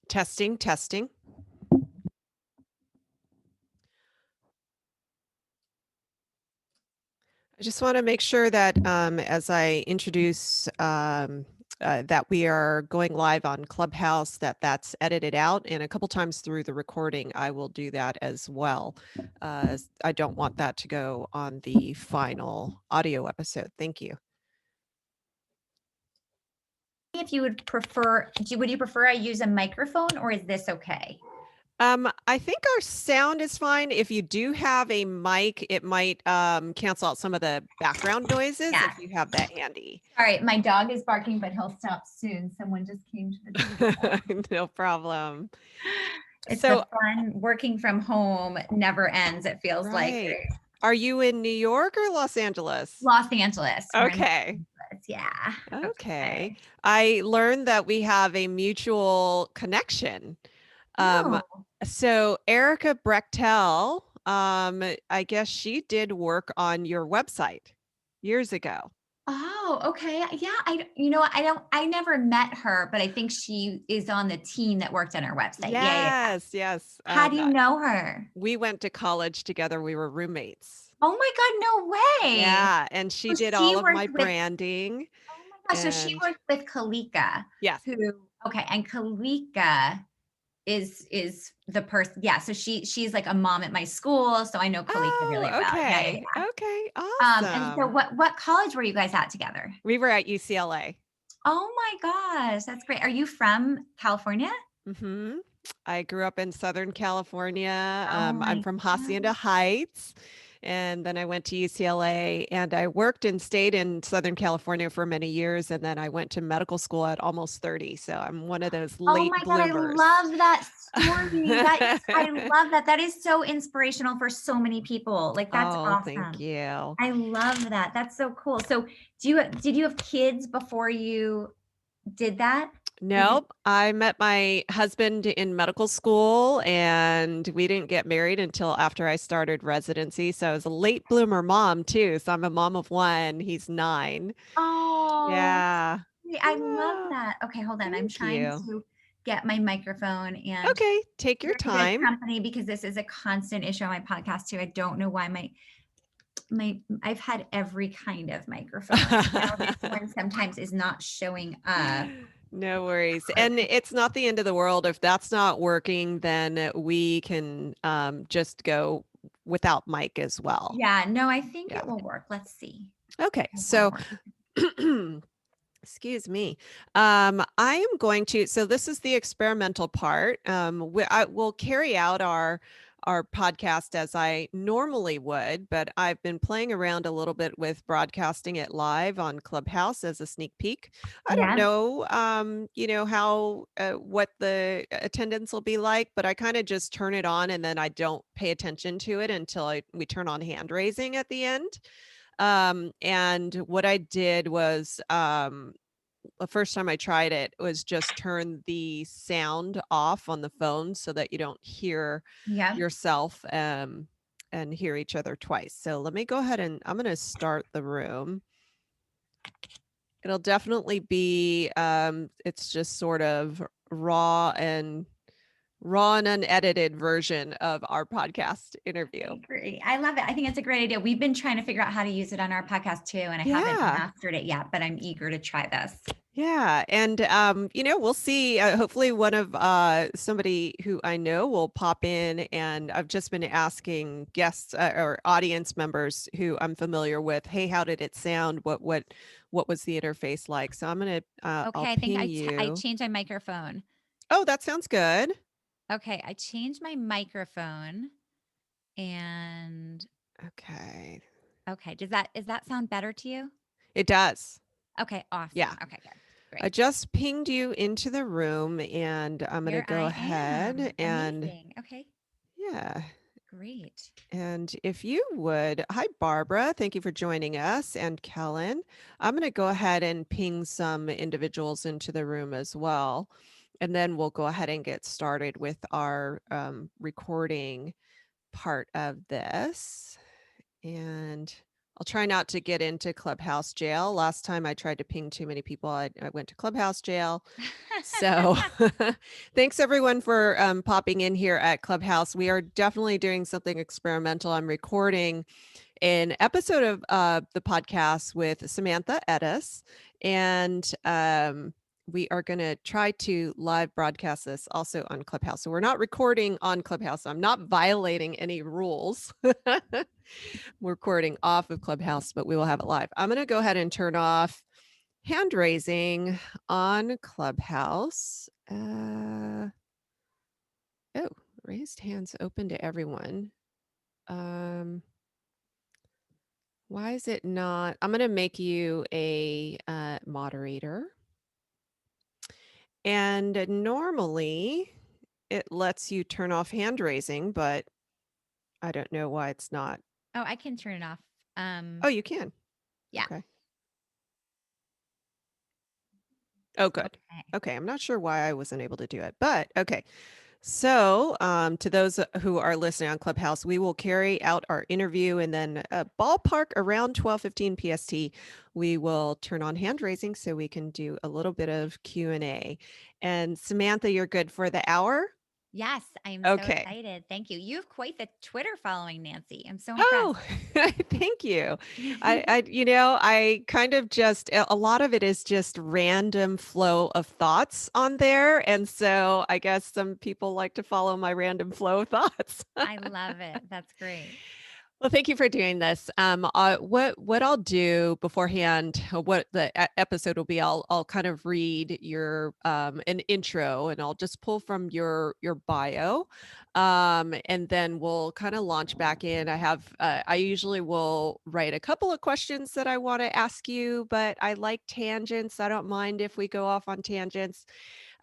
Testing, testing. I just want to make sure that as I introduce that we are going live on Clubhouse, that's edited out. And a couple times through the recording, I will do that as well. I don't want that to go on the final audio episode. Thank you. If you would prefer, would you prefer I use a microphone, or is this okay? I think our sound is fine. If you do have a mic, it might cancel out some of the background noises if you have that handy. All right, my dog is barking, but he'll stop soon. Someone just came to the table. No problem. It's so fun. Working from home never ends, it feels like. Are you in New York or Los Angeles? Los Angeles. Okay. Yeah. Okay. I learned that we have a mutual connection. So Erica Brechtel, I guess she did work on your website years ago. Oh, okay. Yeah. I never met her, but I think she is on the team that worked on our website. Yes, yes. How do you know her? We went to college together. We were roommates. Oh my God, no way. Yeah. And she did all of my branding. Oh my gosh. So she worked with Kalika. Yes. And Kalika is the person. Yeah. So she's like a mom at my school. So I know Kalika really well. Okay. Okay. Awesome. And so what college were you guys at together? We were at UCLA. Oh my gosh. That's great. Are you from California? Mm-hmm. I grew up in Southern California. I'm from Hacienda Heights. And then I went to UCLA, and I worked and stayed in Southern California for many years. And then I went to medical school at almost 30. So I'm one of those late bloomers. God, I love that story. I love that. That is so inspirational for so many people. Like, that's awesome. Thank you. I love that. That's so cool. So did you have kids before you did that? Nope. I met my husband in medical school, and we didn't get married until after I started residency. So I was a late bloomer mom too. So I'm a mom of one. He's 9. Oh, yeah. I love that. Okay, hold on. I'm trying to get my microphone and take your time. Company, because this is a constant issue on my podcast too. I don't know why I've had every kind of microphone. Now this one sometimes is not showing up. No worries. And it's not the end of the world. If that's not working, then we can just go without mic as well. Yeah, no, I think it will work. Let's see. Okay, so excuse me. I am going to, so this is the experimental part. I will carry out our podcast as I normally would, but I've been playing around a little bit with broadcasting it live on Clubhouse as a sneak peek. I don't know, how, what the attendance will be like, but I kind of just turn it on and then I don't pay attention to it until we turn on hand raising at the end. And what I did was, the first time I tried it was just turn the sound off on the phone so that you don't hear yourself and hear each other twice. So let me go ahead and I'm going to start the room. It'll definitely be, it's just sort of raw and unedited version of our podcast interview. Great. I love it. I think it's a great idea. We've been trying to figure out how to use it on our podcast too, and I haven't mastered it yet, but I'm eager to try this. Yeah. And, we'll see. Hopefully one of somebody who I know will pop in, and I've just been asking guests or audience members who I'm familiar with, hey, how did it sound? What was the interface like? So I'm going to, okay, I think I changed my microphone. Oh, that sounds good. Okay. I changed my microphone and. Okay. Does that sound better to you? It does. Okay. Awesome. Yeah. Okay, good. Great. I just pinged you into the room, and I'm going to go ahead and. Amazing. Okay. Yeah. Great. And if you would, hi, Barbara, thank you for joining us, and Kellen. I'm going to go ahead and ping some individuals into the room as well. And then we'll go ahead and get started with our recording part of this. And I'll try not to get into Clubhouse jail. Last time I tried to ping too many people, I went to Clubhouse jail. So thanks everyone for popping in here at Clubhouse. We are definitely doing something experimental. I'm recording an episode of the podcast with Samantha Ettus, and we are going to try to live broadcast this also on Clubhouse. So we're not recording on Clubhouse. I'm not violating any rules. We're recording off of Clubhouse, but we will have it live. I'm going to go ahead and turn off hand raising on Clubhouse. Oh, raised hands open to everyone. Why is it not? I'm going to make you a moderator. And normally it lets you turn off hand raising, but I don't know why it's not. Oh, I can turn it off. Oh, you can. Yeah. Okay. Oh, good. Okay. Okay. I'm not sure why I wasn't able to do it, but okay. So, to those who are listening on Clubhouse, we will carry out our interview, and then ballpark around 12:15 PST, we will turn on hand raising so we can do a little bit of Q&A. And Samantha, you're good for the hour? Yes, I'm so Okay. excited. Thank you. You have quite the Twitter following, Nancy. I'm so impressed. Oh, thank you. I kind of just, a lot of it is just random flow of thoughts on there. And so I guess some people like to follow my random flow of thoughts. I love it. That's great. Well, thank you for doing this. What I'll do beforehand, what the episode will be, I'll kind of read your an intro, and I'll just pull from your bio, and then we'll kind of launch back in. I usually will write a couple of questions that I want to ask you, but I like tangents. I don't mind if we go off on tangents.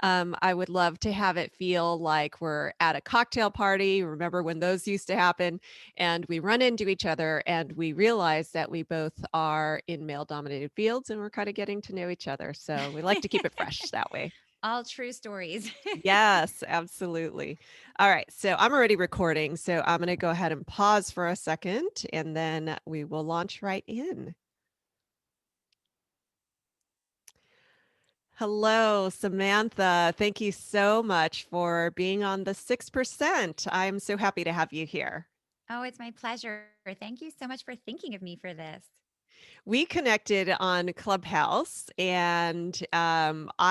I would love to have it feel like we're at a cocktail party. Remember when those used to happen? And we run into each other and we realize that we both are in male dominated fields and we're kind of getting to know each other. So we like to keep it fresh that way. All true stories. Yes, absolutely. All right. So I'm already recording. So I'm going to go ahead and pause for a second and then we will launch right in. Hello, Samantha. Thank you so much for being on the 6%. I'm so happy to have you here. Oh, it's my pleasure. Thank you so much for thinking of me for this. We connected on Clubhouse, and have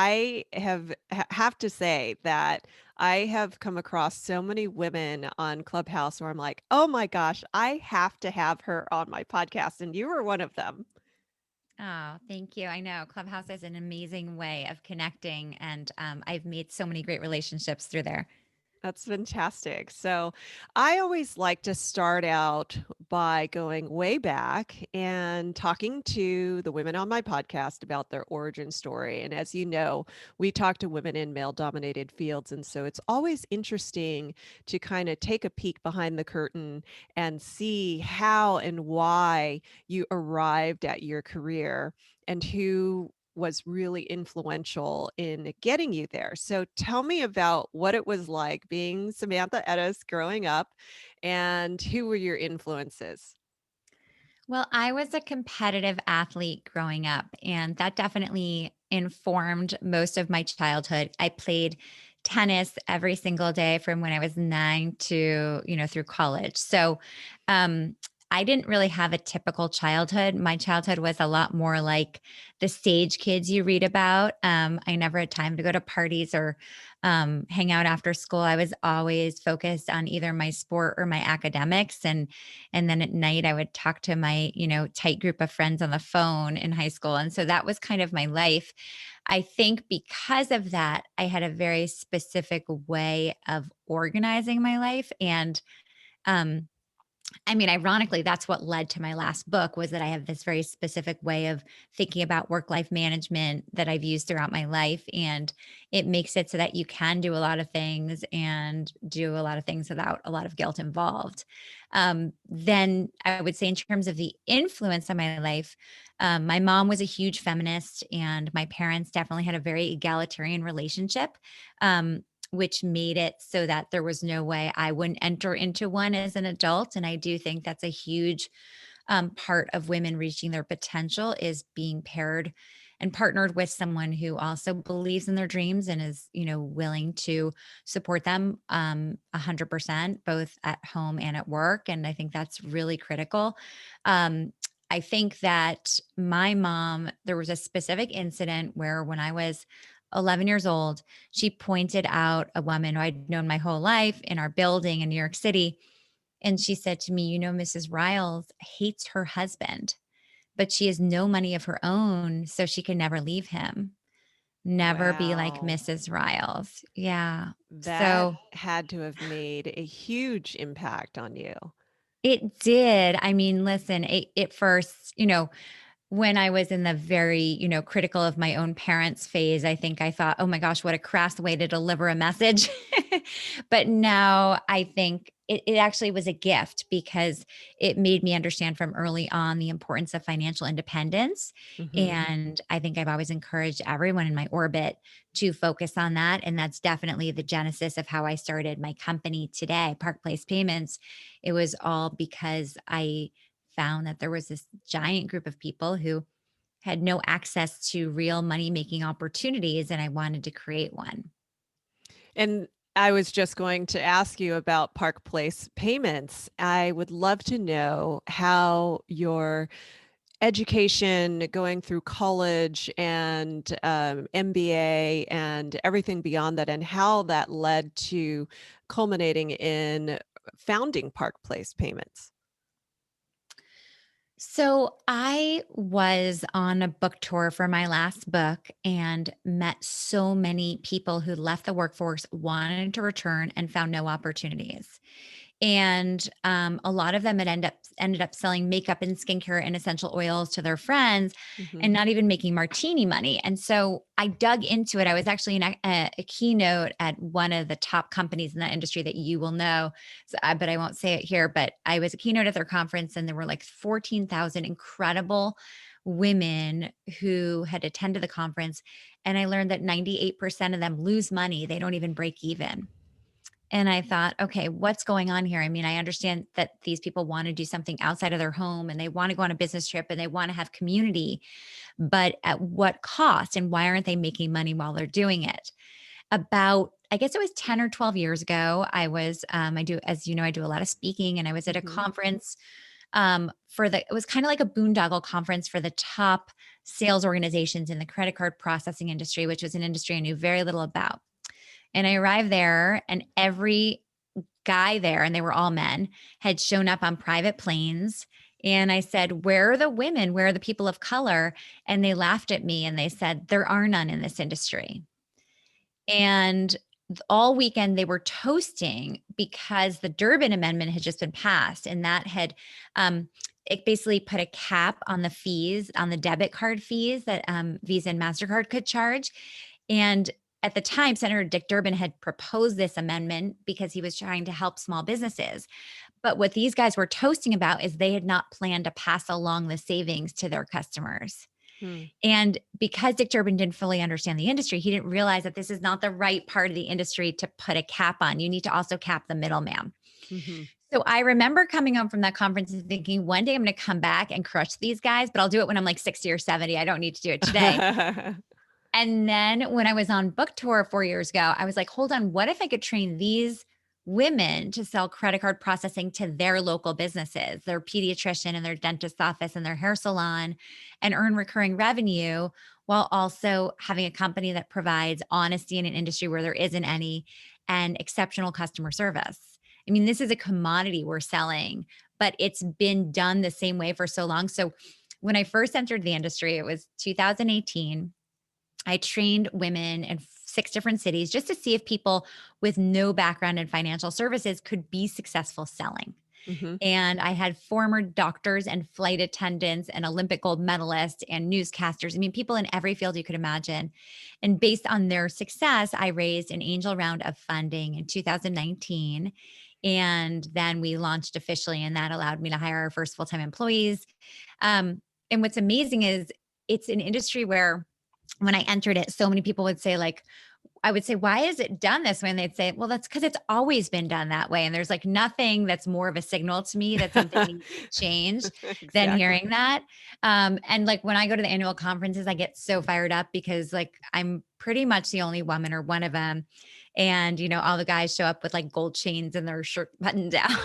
to say that I have come across so many women on Clubhouse where I'm like, oh my gosh, I have to have her on my podcast, and you were one of them. Oh, thank you. I know Clubhouse is an amazing way of connecting, and I've made so many great relationships through there. That's fantastic. So, I always like to start out by going way back and talking to the women on my podcast about their origin story. And as you know, we talk to women in male dominated fields. And so it's always interesting to kind of take a peek behind the curtain and see how and why you arrived at your career and who was really influential in getting you there. So tell me about what it was like being Samantha Ettus growing up and who were your influences? Well, I was a competitive athlete growing up, and that definitely informed most of my childhood. I played tennis every single day from when I was 9 to, through college. So, um, I didn't really have a typical childhood. My childhood was a lot more like the stage kids you read about. I never had time to go to parties or hang out after school. I was always focused on either my sport or my academics, and then at night I would talk to my, tight group of friends on the phone in high school. And so that was kind of my life. I think because of that, I had a very specific way of organizing my life. And um, I mean, ironically, that's what led to my last book was that I have this very specific way of thinking about work-life management that I've used throughout my life. And it makes it so that you can do a lot of things and do a lot of things without a lot of guilt involved. Then I would say in terms of the influence on my life, my mom was a huge feminist and my parents definitely had a very egalitarian relationship. Which made it so that there was no way I wouldn't enter into one as an adult. And I do think that's a huge part of women reaching their potential is being paired and partnered with someone who also believes in their dreams and is, willing to support them 100%, both at home and at work. And I think that's really critical. Um, I think that my mom, there was a specific incident where when I was 11 years old, she pointed out a woman who I'd known my whole life in our building in New York City. And she said to me, Mrs. Riles hates her husband, but she has no money of her own, so she can never leave him. Never be like Wow. Mrs. Riles. Yeah. That So had to have made a huge impact on you. it did. I mean, listen, it first, when I was in the very, critical of my own parents phase, I think I thought, oh my gosh, what a crass way to deliver a message. But now I think it actually was a gift because it made me understand from early on the importance of financial independence. Mhm. And I think I've always encouraged everyone in my orbit to focus on that. And that's definitely the genesis of how I started my company today, Park Place Payments. It was all because I found that there was this giant group of people who had no access to real money making opportunities, and I wanted to create one. And I was just going to ask you about Park Place payments. I would love to know how your education going through college and MBA and everything beyond that, and how that led to culminating in founding Park Place Payments. So I was on a book tour for my last book and met so many people who left the workforce, wanted to return, and found no opportunities. And a lot of them had ended up selling makeup and skincare and essential oils to their friends Mhm. and not even making martini money. And so I dug into it. I was actually in a keynote at one of the top companies in that industry that you will know, but I won't say it here. But I was a keynote at their conference, and there were like 14,000 incredible women who had attended the conference. And I learned that 98% of them lose money, they don't even break even. And I thought, okay, what's going on here? I mean, I understand that these people want to do something outside of their home and they want to go on a business trip and they want to have community, but at what cost? And why aren't they making money while they're doing it? About, I guess it was 10 or 12 years ago, I do, as you know, I do a lot of speaking, and I was at a Mhm. conference it was kind of like a boondoggle conference for the top sales organizations in the credit card processing industry, which was an industry I knew very little about. And I arrived there, and every guy there, and they were all men, had shown up on private planes. And I said, "Where are the women? Where are the people of color?" And they laughed at me and they said, "There are none in this industry." And all weekend they were toasting because the Durbin Amendment had just been passed, and that had it basically put a cap on the fees, on the debit card fees that Visa and MasterCard could charge. And at the time, Senator Dick Durbin had proposed this amendment because he was trying to help small businesses. But what these guys were toasting about is they had not planned to pass along the savings to their customers. Hmm. And because Dick Durbin didn't fully understand the industry, he didn't realize that this is not the right part of the industry to put a cap on. You need to also cap the middleman. Mhm. So I remember coming home from that conference and thinking, one day I'm going to come back and crush these guys, but I'll do it when I'm like 60 or 70. I don't need to do it today. And then when I was on book tour 4 years ago, I was like, hold on, what if I could train these women to sell credit card processing to their local businesses, their pediatrician and their dentist office and their hair salon, and earn recurring revenue while also having a company that provides honesty in an industry where there isn't any and exceptional customer service. I mean, this is a commodity we're selling, but it's been done the same way for so long. So when I first entered the industry, it was 2018. I trained women in 6 different cities just to see if people with no background in financial services could be successful selling. Mhm. And I had former doctors and flight attendants and Olympic gold medalists and newscasters. I mean, people in every field you could imagine. And based on their success, I raised an angel round of funding in 2019. And then we launched officially, and that allowed me to hire our first full time employees. And what's amazing is it's an industry where when I entered it, so many people would say, like, I would say, "Why is it done this way?" And they'd say, "Well, that's because it's always been done that way." And there's like nothing that's more of a signal to me that something needs to change than Exactly. hearing that. And like when I go to the annual conferences, I get so fired up because like I'm pretty much the only woman or one of them. And, all the guys show up with like gold chains and their shirt buttoned down.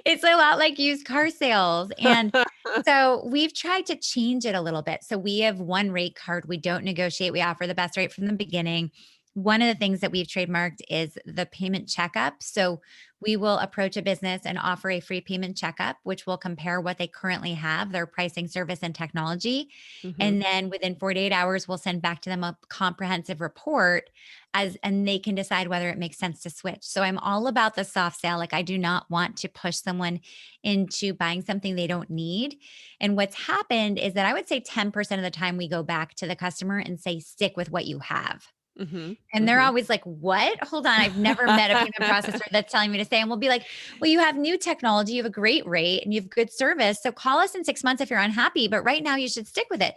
It's a lot like used car sales. And so we've tried to change it a little bit. So we have one rate card. We don't negotiate. We offer the best rate from the beginning. One of the things that we've trademarked is the payment checkup. So we will approach a business and offer a free payment checkup, which will compare what they currently have, their pricing, service, and technology. Mhm. And then within 48 hours, we'll send back to them a comprehensive report and they can decide whether it makes sense to switch. So I'm all about the soft sale. Like I do not want to push someone into buying something they don't need. And what's happened is that I would say 10% of the time we go back to the customer and say, stick with what you have. Mhm. And they're Mhm. always like, "What? Hold on, I've never met a payment processor that's telling me to stay." And we'll be like, "Well, you have new technology, you have a great rate, and you have good service. So call us in 6 months if you're unhappy, but right now you should stick with it."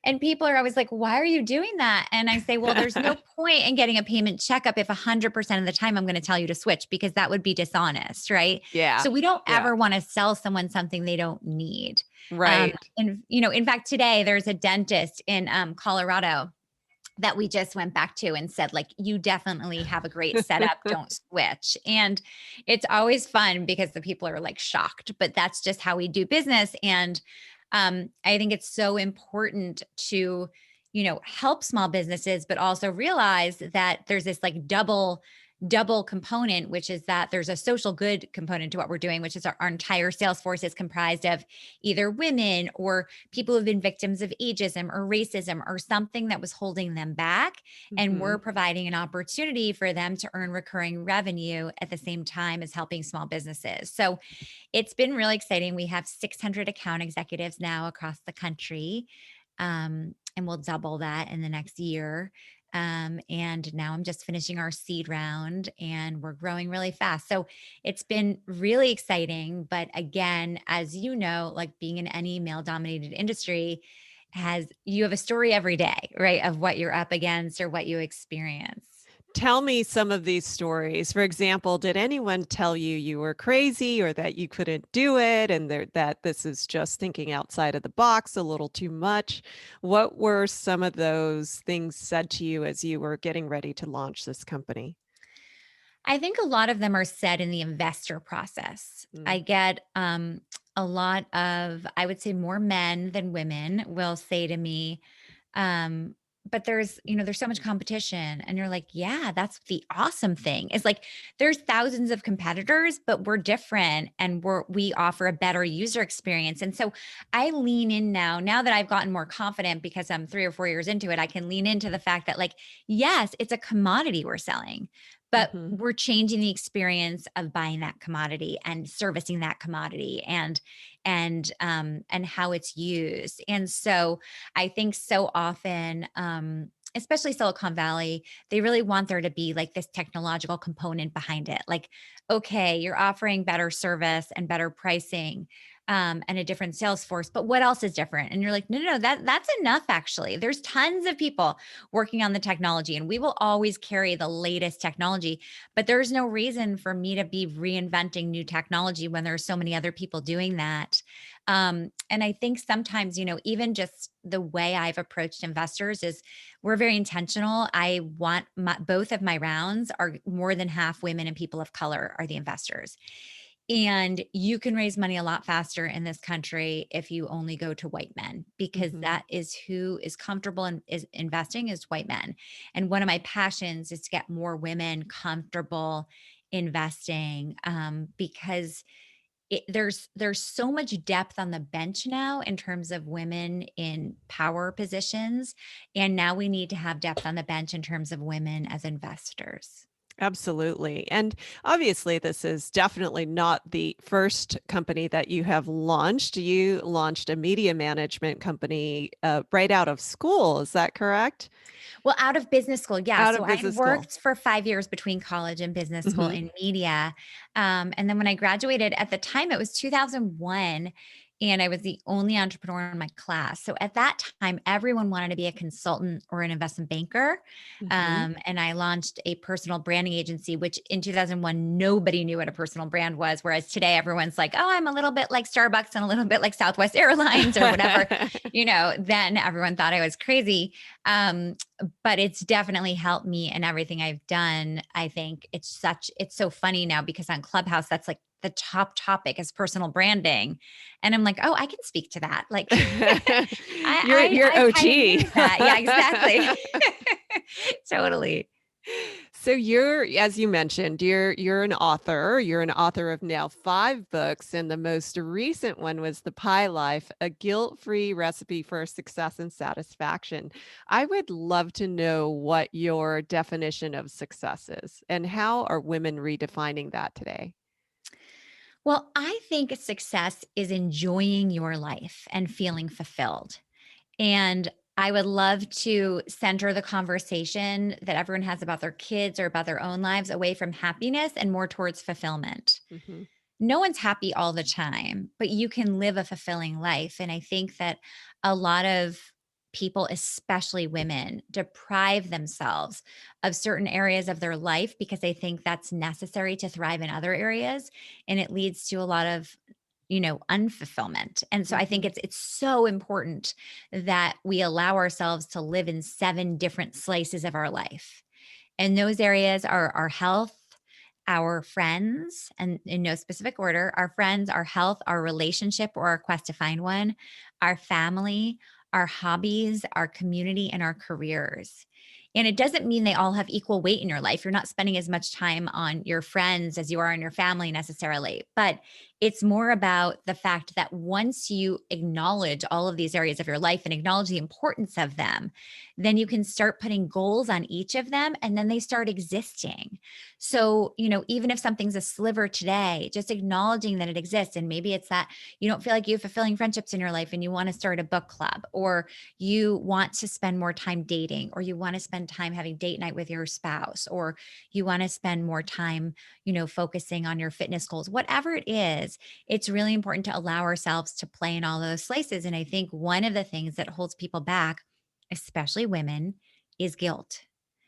And people are always like, "Why are you doing that?" And I say, "Well, there's no point in getting a payment checkup if 100% of the time I'm going to tell you to switch because that would be dishonest, right?" Yeah. So we don't Yeah. ever want to sell someone something they don't need. Right. And in fact, today there's a dentist in Colorado that we just went back to and said like you definitely have a great setup, don't switch. And it's always fun because the people are like shocked, but that's just how we do business. And I think it's so important to help small businesses but also realize that there's this like double component, which is that there's a social good component to what we're doing, which is our entire sales force is comprised of either women or people who've been victims of ageism or racism or something that was holding them back. And we're Mhm. providing an opportunity for them to earn recurring revenue at the same time as helping small businesses. So it's been really exciting. We have 600 account executives now across the country. And we'll double that in the next year. And now I'm just finishing our seed round and we're growing really fast. So it's been really exciting. But again, as you know, like being in any male dominated industry, you have a story every day, right? Of what you're up against or what you experience. Tell me some of these stories. For example, did anyone tell you you were crazy or that you couldn't do it and that this is just thinking outside of the box a little too much? What were some of those things said to you as you were getting ready to launch this company? I think a lot of them are said in the investor process. I Mm. get a lot of, I would say more men than women will say to me, but there's so much competition. And you're like, yeah, that's the awesome thing. It's like there's thousands of competitors, but we're different and we offer a better user experience. And so I lean in now that I've gotten more confident because I'm 3 or 4 years into it, I can lean into the fact that like, yes, it's a commodity we're selling, but Mhm. we're changing the experience of buying that commodity and servicing that commodity and how it's used. And so I think so often, especially Silicon Valley, they really want there to be like this technological component behind it. Like, okay, you're offering better service and better pricing, and a different sales force, but what else is different? And you're like, no, no, no, that's enough. Actually, there's tons of people working on the technology, and we will always carry the latest technology. But there's no reason for me to be reinventing new technology when there are so many other people doing that. And I think sometimes, even just the way I've approached investors is we're very intentional. I want both of my rounds are more than half women and people of color are the investors. And you can raise money a lot faster in this country if you only go to white men, because Mhm. that is who is comfortable and is investing is white men. And one of my passions is to get more women comfortable investing, because there's so much depth on the bench now in terms of women in power positions, and now we need to have depth on the bench in terms of women as investors. Absolutely. And obviously, this is definitely not the first company that you have launched. You launched a media management company right out of school. Is that correct? Well, out of business school, yeah. Out So of I'd business school. worked for 5 years between college and business school Hmm. in media, and then when I graduated, at the time it was 2001, and I was the only entrepreneur in my class. So at that time, everyone wanted to be a consultant or an investment banker. Mhm. And I launched a personal branding agency, which in 2001, nobody knew what a personal brand was. Whereas today, everyone's like, oh, I'm a little bit like Starbucks and a little bit like Southwest Airlines or whatever. Then everyone thought I was crazy. Um, but it's definitely helped me in everything I've done. I think it's so funny now because on Clubhouse, that's like the top topic is personal branding. And I'm like, oh, I can speak to that. Like You're I kind of OG. knew that. Yeah, exactly. Totally. So you're, as you mentioned, you're an author. You're an author of now 5 books, and the most recent one was The Pie Life, a guilt-free recipe for success and satisfaction. I would love to know what your definition of success is, and how are women redefining that today? Well, I think success is enjoying your life and feeling fulfilled. And I would love to center the conversation that everyone has about their kids or about their own lives away from happiness and more towards fulfillment. Mhm. No one's happy all the time, but you can live a fulfilling life. And I think that a lot of people, especially women, deprive themselves of certain areas of their life because they think that's necessary to thrive in other areas. And it leads to a lot of unfulfillment. And so I think Mhm. it's so important that we allow ourselves to live in 7 different slices of our life. And those areas are our health, our friends, and in no specific order, our friends, our health, our relationship or our quest to find one, our family, our hobbies, our community, and our careers. And it doesn't mean they all have equal weight in your life. You're not spending as much time on your friends as you are on your family necessarily. But it's more about the fact that once you acknowledge all of these areas of your life and acknowledge the importance of them, then you can start putting goals on each of them and then they start existing. So, even if something's a sliver today, just acknowledging that it exists. And maybe it's that you don't feel like you have fulfilling friendships in your life and you want to start a book club, or you want to spend more time dating, or you want to spend time having date night with your spouse, or you want to spend more time, focusing on your fitness goals, whatever it is, it's really important to allow ourselves to play in all those slices. And I think one of the things that holds people back, especially women, is guilt.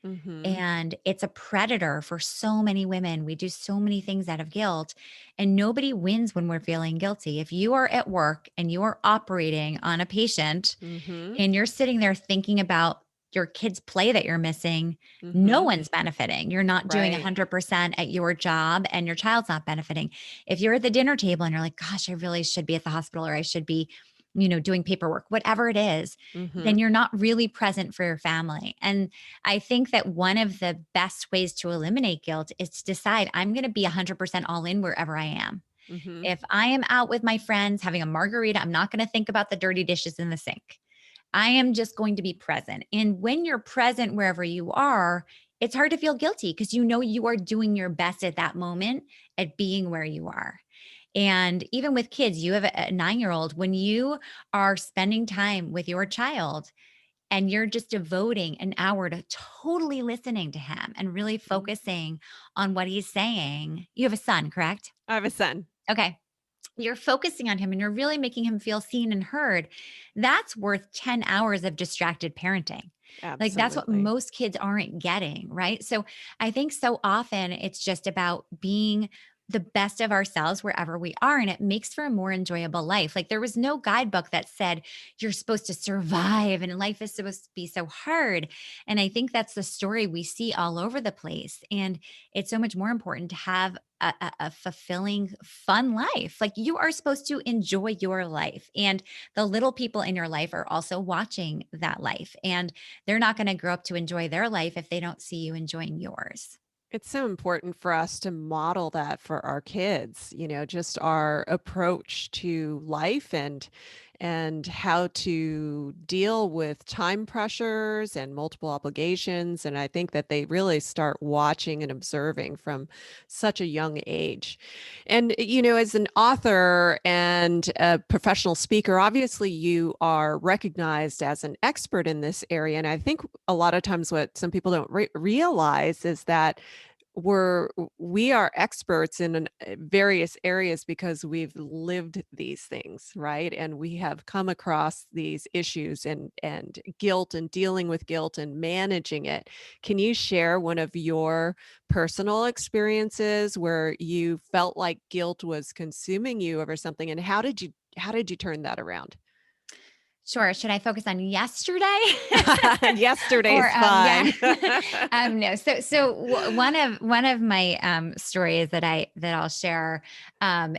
Mhm. And it's a predator for so many women. We do so many things out of guilt, and nobody wins when we're feeling guilty. If you are at work and you are operating on a patient Mhm. and you're sitting there thinking about your kid's play that you're missing, no Mhm. one's benefiting. You're not doing Right. 100% at your job and your child's not benefiting. If you're at the dinner table and you're like, gosh, I really should be at the hospital or I should be, doing paperwork, whatever it is, then Mhm. you're not really present for your family. And I think that one of the best ways to eliminate guilt is to decide I'm going to be 100% all in wherever I am. Mhm. If I am out with my friends having a margarita, I'm not going to think about the dirty dishes in the sink. I am just going to be present. And when you're present wherever you are, it's hard to feel guilty because you are doing your best at that moment at being where you are. And even with kids, you have a 9-year-old, when you are spending time with your child and you're just devoting an hour to totally listening to him and really Mhm. focusing on what he's saying. You have a son, correct? I have a son. Okay. You're focusing on him and you're really making him feel seen and heard. That's worth 10 hours of distracted parenting. Like that's what Absolutely. most kids aren't getting, right? So I think so often it's just about being the best of ourselves wherever we are. And it makes for a more enjoyable life. Like there was no guidebook that said you're supposed to survive and life is supposed to be so hard. And I think that's the story we see all over the place. And it's so much more important to have a fulfilling, fun life. Like you are supposed to enjoy your life. And the little people in your life are also watching that life. And they're not going to grow up to enjoy their life if they don't see you enjoying yours. It's so important for us to model that for our kids, just our approach to life and how to deal with time pressures and multiple obligations. And I think that they really start watching and observing from such a young age. And, as an author and a professional speaker, obviously you are recognized as an expert in this area. And I think a lot of times what some people don't realize is that we are experts in various areas because we've lived these things, right? And we have come across these issues and guilt and dealing with guilt and managing it. Can you share one of your personal experiences where you felt like guilt was consuming you over something, and how did you turn that around? Sure. Should I focus on yesterday? Or Yesterday's yeah. fine. No. One of my stories that I'll share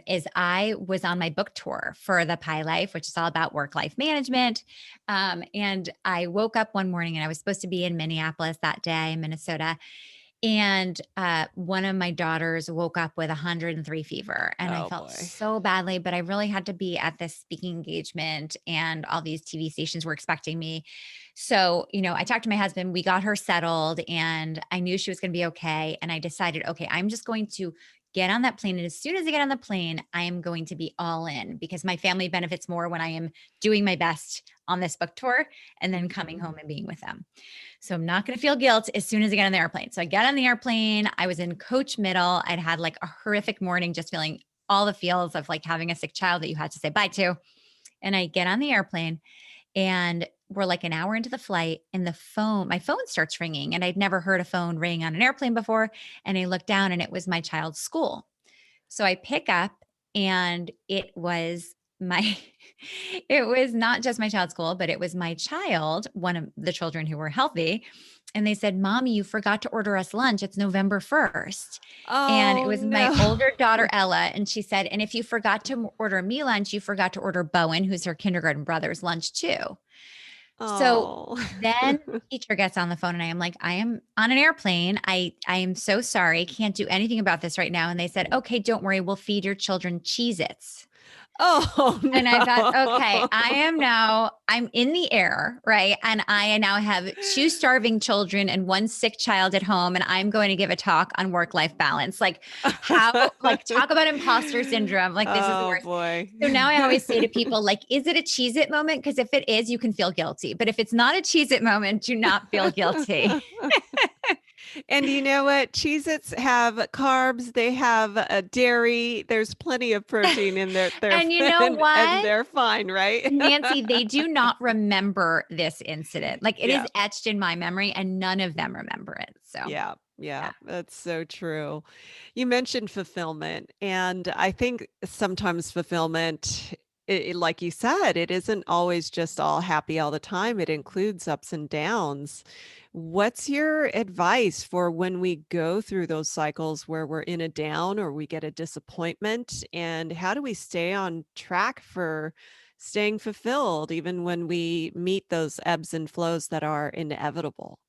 is I was on my book tour for the Pie Life, which is all about work life management. And I woke up one morning and I was supposed to be in Minneapolis that day, in Minnesota, and one of my daughters woke up with 103 fever, and I Oh felt boy. so badly, but I really had to be at this speaking engagement, and all these TV stations were expecting me. So, I talked to my husband, we got her settled, and I knew she was going to be okay. And I decided, okay, I'm just going to get on that plane. And as soon as I get on the plane, I am going to be all in, because my family benefits more when I am doing my best on this book tour and then coming Mhm. home and being with them. So I'm not going to feel guilt as soon as I get on the airplane. So I get on the airplane. I was in coach middle. I'd had like a horrific morning, just feeling all the feels of like having a sick child that you had to say bye to. And I get on the airplane, and we're like an hour into the flight, and my phone starts ringing, and I'd never heard a phone ring on an airplane before. And I looked down, and it was my child's school. So I pick up, and it was my it was not just my child's school, but it was my child, one of the children who were healthy. And they said, "Mommy, you forgot to order us lunch. It's November 1st." And it Oh, was my no. older daughter, Ella. And she said, "And if you forgot to order me lunch, you forgot to order Bowen, who's her kindergarten brother's lunch too." So Oh. then the teacher gets on the phone, and I am like, "I am on an airplane. I am so sorry. Can't do anything about this right now." And they said, "Okay, don't worry. We'll feed your children Cheez-Its." Oh, And I thought, okay, no. I'm in the air, right? And I now have two starving children and one sick child at home. And I'm going to give a talk on work life balance. Like, talk about imposter syndrome. Like, this is the Oh, worst. boy. So now I always say to people, like, is it a Cheez It moment? Because if it is, you can feel guilty. But if it's not a Cheez It moment, do not feel guilty. And you know what? Cheez-Its have carbs, they have, dairy, there's plenty of protein in there, they're And you know and what? they're fine, right? Nancy, they do not remember this incident. Like, it is Yeah. etched in my memory, and none of them remember it. So, Yeah, yeah, yeah. that's so true. You mentioned fulfillment, and I think sometimes fulfillment, like you said, it isn't always just all happy all the time. It includes ups and downs. What's your advice for when we go through those cycles where we're in a down or we get a disappointment? And how do we stay on track for staying fulfilled even when we meet those ebbs and flows that are inevitable?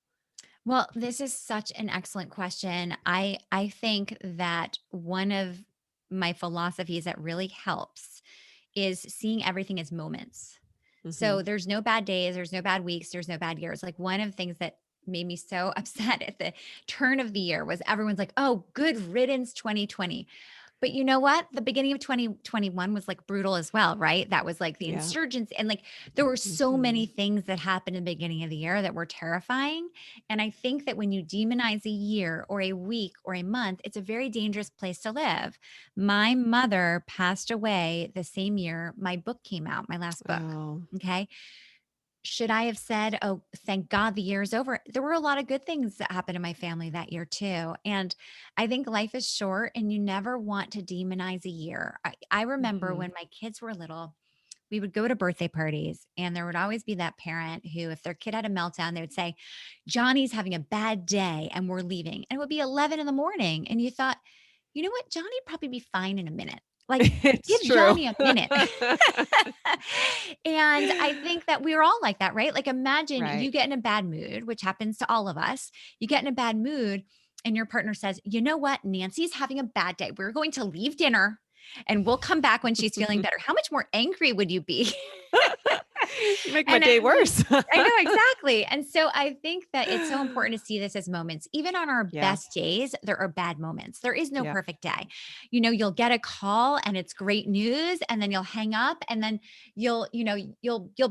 Well, this is such an excellent question. I think that one of my philosophies that really helps is seeing everything as moments. So Mhm. there's no bad days, there's no bad weeks, there's no bad years. Like, one of the things that made me so upset at the turn of the year was everyone's like, "Oh, good riddance 2020." But you know what? The beginning of 2021 was like brutal as well, right? That was like the Yeah. insurgents, and like there were so many Mhm. things that happened in the beginning of the year that were terrifying. And I think that when you demonize a year or a week or a month, it's a very dangerous place to live. My mother passed away the same year my book came out, my last book. Oh. Okay. Should I have said, "Oh, thank God the year is over"? There were a lot of good things that happened in my family that year too. And I think life is short, and you never want to demonize a year. I remember Mhm. when my kids were little, we would go to birthday parties, and there would always be that parent who, if their kid had a meltdown, they would say, "Johnny's having a bad day and we're leaving." And it would be 11 in the morning. And you thought, you know what? Johnny'd probably be fine in a minute. Like, It's give true. Johnny a minute. And I think that we're all like that, right? Like, imagine you Right. get in a bad mood, which happens to all of us. You get in a bad mood, and your partner says, "You know what? Nancy's having a bad day. We're going to leave dinner and we'll come back when she's feeling better." How much more angry would you be? You make my And day worse. I know exactly. And so I think that it's so important to see this as moments. Even on our Yeah. best days, there are bad moments. There is no Yeah. perfect day. You'll get a call and it's great news and then you'll hang up and then you'll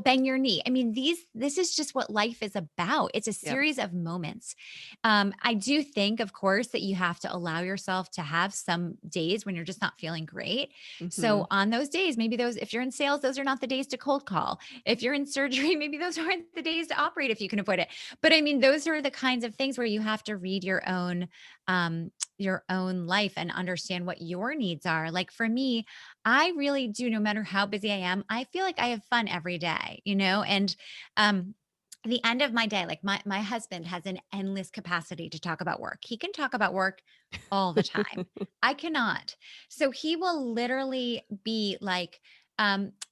bang your knee. I mean, this is just what life is about. It's a Yep. series of moments. I do think, of course, that you have to allow yourself to have some days when you're just not feeling great. Mhm. So on those days, maybe those, if you're in sales, those are not the days to cold call. If you're in surgery, maybe those aren't the days to operate if you can avoid it. But I mean, those are the kinds of things where you have to read your own life and understand what your needs are. Like for me, I really do, no matter how busy I am, I feel like I have fun every day, and um the end of my day, like my husband has an endless capacity to talk about work. He can talk about work all the time. I cannot. So he will literally be like,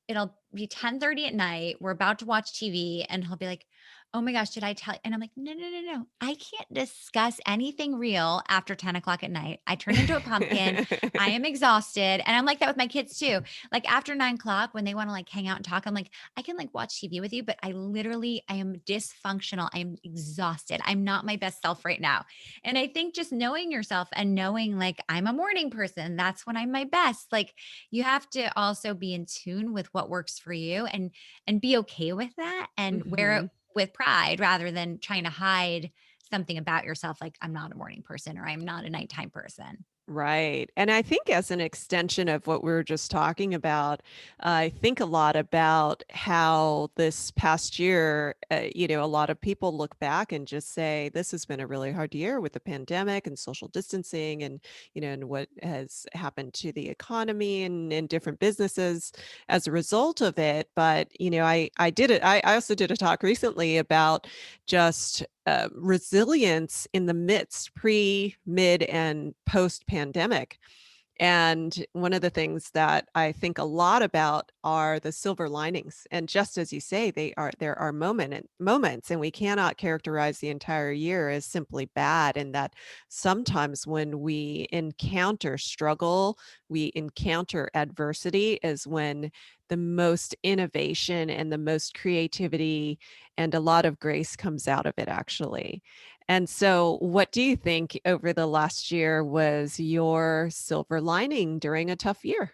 it'll be 10:30 at night. We're about to watch TV and he'll be like, "Oh my gosh, did I tell you?" And I'm like, "No, no, no, no. I can't discuss anything real after 10 o'clock at night. I turn into a pumpkin. I am exhausted." And I'm like that with my kids too. Like after 9 o'clock, when they want to like hang out and talk, I'm like, I can like watch TV with you, but I am dysfunctional. I am exhausted. I'm not my best self right now. And I think just knowing yourself and knowing like I'm a morning person, that's when I'm my best. Like you have to also be in tune with what works for you and be okay with that and wear it Mhm. with pride rather than trying to hide something about yourself like I'm not a morning person or I'm not a nighttime person. Right. And I think as an extension of what we were just talking about, I think a lot about how this past year, a lot of people look back and just say, this has been a really hard year with the pandemic and social distancing and what has happened to the economy and different businesses as a result of it. But, I did it. I also did a talk recently about just resilience in the midst, pre, mid, and post pandemic. And one of the things that I think a lot about are the silver linings. And just as you say, there are moments, and we cannot characterize the entire year as simply bad. And that sometimes when we encounter struggle, we encounter adversity is when the most innovation and the most creativity and a lot of grace comes out of it actually. And so, what do you think over the last year was your silver lining during a tough year?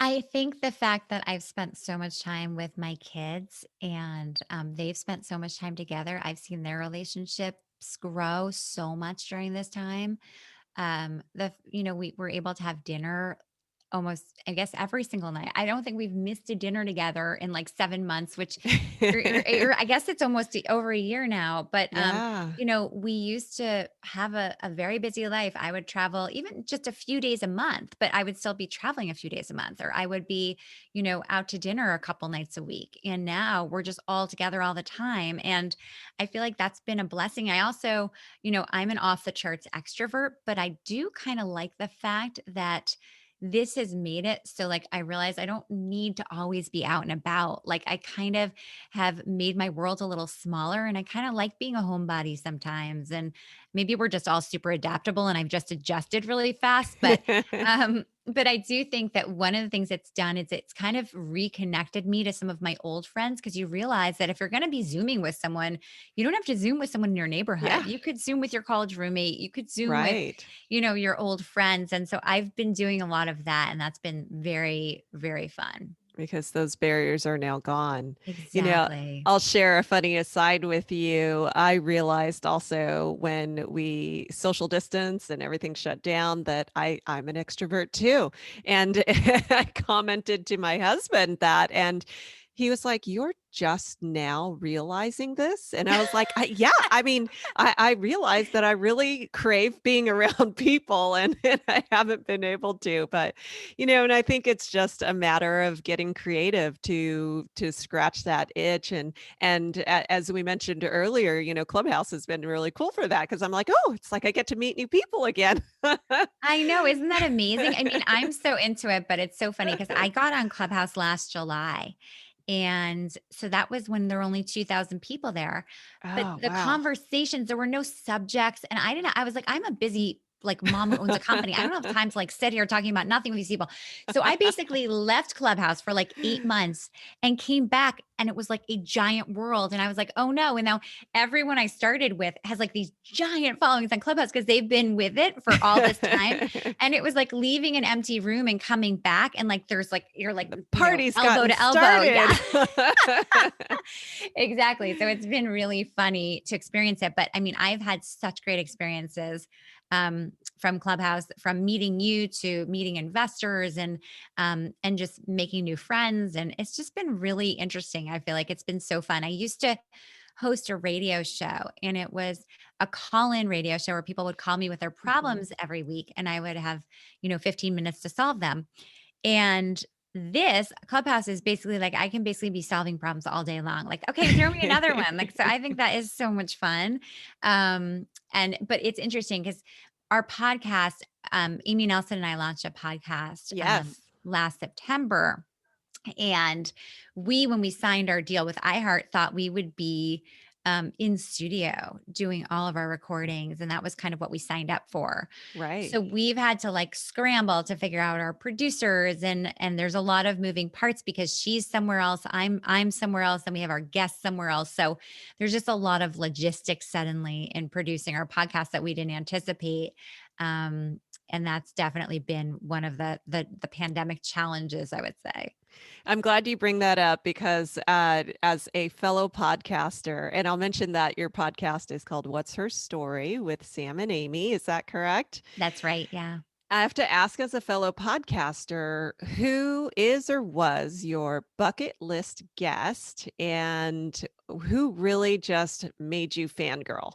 I think the fact that I've spent so much time with my kids and they've spent so much time together, I've seen their relationships grow so much during this time. We were able to have dinner almost, I guess, every single night. I don't think we've missed a dinner together in like 7 months, which I guess it's almost over a year now. But Yeah. we used to have a very busy life. I would travel even just a few days a month, but I would still be traveling a few days a month, or I would be, out to dinner a couple nights a week. And now we're just all together all the time. And I feel like that's been a blessing. I also, I'm an off the charts extrovert, but I do kind of like the fact that this has made it so like I realize I don't need to always be out and about. Like I kind of have made my world a little smaller and I kind of like being a homebody sometimes. And maybe we're just all super adaptable and I've just adjusted really fast. But I do think that one of the things it's done is it's kind of reconnected me to some of my old friends because you realize that if you're going to be Zooming with someone, you don't have to Zoom with someone in your neighborhood. Yeah, You could Zoom with your college roommate. You could Zoom with, right. your old friends. And so I've been doing a lot of that, and that's been very, very fun. Because those barriers are now gone. You know, Exactly. I'll share a funny aside with you. I realized also when we social distance and everything shut down that I'm an extrovert too. And I commented to my husband that, and he was like, "You're just now realizing this?" And I was like, yeah, I mean, I realized that I really crave being around people and I haven't been able to, but and I think it's just a matter of getting creative to scratch that itch as we mentioned earlier, Clubhouse has been really cool for that because I'm like, "Oh, it's like I get to meet new people again." I know. Isn't that amazing? I mean, I'm so into it, but it's so funny because I got on Clubhouse last July. And so that was when there were only 2,000 people there. But Oh, the wow. conversations, there were no subjects. And I was like, I'm a busy like mom who owns a company. I don't have time to like sit here talking about nothing with these people. So I basically left Clubhouse for like 8 months and came back, and it was like a giant world. And I was like, oh no. And now everyone I started with has like these giant followings on Clubhouse because they've been with it for all this time. And it was like leaving an empty room and coming back. And like, there's like, you're like, The party's elbow gotten to elbow. started. Yeah. Exactly. So it's been really funny to experience it. But I mean, I've had such great experiences from Clubhouse, from meeting you to meeting investors and just making new friends. And it's just been really interesting. I feel like it's been so fun. I used to host a radio show, and it was a call-in radio show where people would call me with their Mhm. problems every week, and I would have, 15 minutes to solve them. And this Clubhouse is basically like I can basically be solving problems all day long. Like, okay, throw me another one. Like, so I think that is so much fun. And but it's interesting because our podcast, Amy Nelson and I launched a podcast Yes. last September, and when we signed our deal with iHeart, thought we would be in studio doing all of our recordings. And that was kind of what we signed up for. Right. So we've had to like scramble to figure out our producers, and there's a lot of moving parts because she's somewhere else, I'm somewhere else, and we have our guests somewhere else. So there's just a lot of logistics suddenly in producing our podcast that we didn't anticipate. Um, and that's definitely been one of the pandemic challenges, I would say. I'm glad you bring that up because, as a fellow podcaster, and I'll mention that your podcast is called What's Her Story with Sam and Amy. Is that correct? That's right. Yeah. I have to ask, as a fellow podcaster, who is or was your bucket list guest and who really just made you fangirl?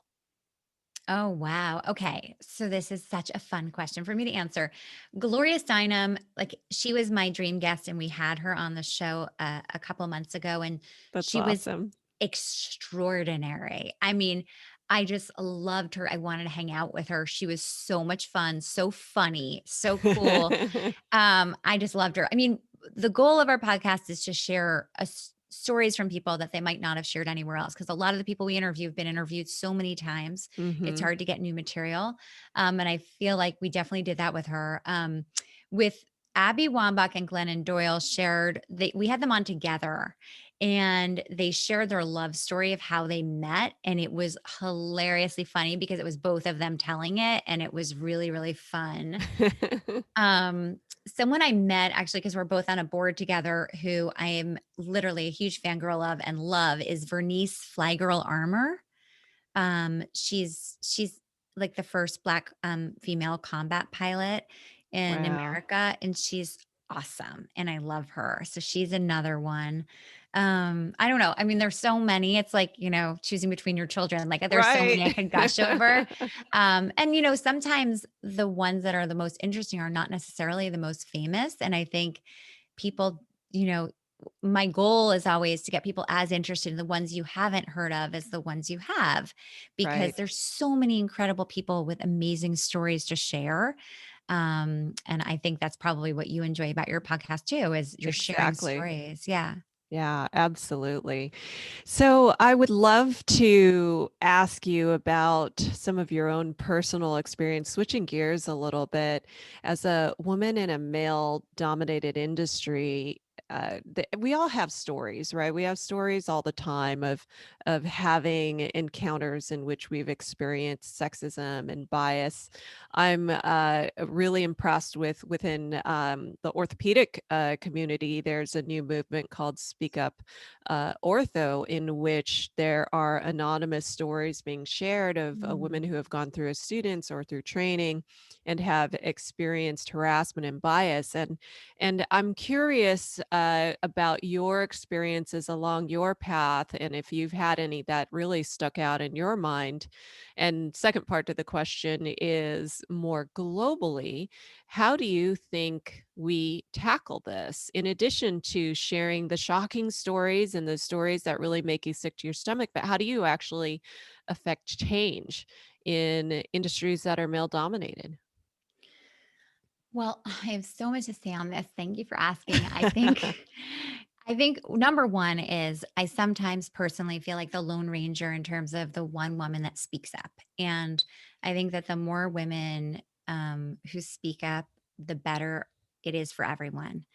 Oh, wow. Okay. So this is such a fun question for me to answer. Gloria Steinem, like she was my dream guest, and we had her on the show a couple months ago, and That's she was awesome. extraordinary. I mean, I just loved her. I wanted to hang out with her. She was so much fun, so funny, so cool. I just loved her. I mean, the goal of our podcast is to share stories from people that they might not have shared anywhere else. Because a lot of the people we interview have been interviewed so many times, it's Mhm. hard to get new material. And I feel like we definitely did that with her. With Abby Wambach and Glennon Doyle we had them on together, and they shared their love story of how they met. And it was hilariously funny because it was both of them telling it, and it was really, really fun. Someone I met actually, because we're both on a board together, who I am literally a huge fangirl of and love, is Vernice Flygirl Armor. She's like the first Black female combat pilot in Wow. America, and she's awesome, and I love her. So she's another one. I don't know. I mean, there's so many. It's like, choosing between your children. Like there's so Right. many I could gush over. And sometimes the ones that are the most interesting are not necessarily the most famous. And I think people, my goal is always to get people as interested in the ones you haven't heard of as the ones you have, because Right. there's so many incredible people with amazing stories to share. And I think that's probably what you enjoy about your podcast too, is you're sharing Exactly. stories. Yeah. Yeah, absolutely. So I would love to ask you about some of your own personal experience, switching gears a little bit. As a woman in a male dominated industry, we all have stories, right? We have stories all the time of having encounters in which we've experienced sexism and bias. I'm really impressed within the orthopedic community. There's a new movement called Speak Up Ortho, in which there are anonymous stories being shared of women Mm. who have gone through as students or through training and have experienced harassment and bias. And I'm curious about your experiences along your path, and if you've had any that really stuck out in your mind. And second part to the question is more globally, how do you think we tackle this? In addition to sharing the shocking stories and the stories that really make you sick to your stomach, but how do you actually affect change in industries that are male dominated? Well, I have so much to say on this. Thank you for asking. I think number one is I sometimes personally feel like the Lone Ranger in terms of the one woman that speaks up. And I think that the more women who speak up, the better it is for everyone.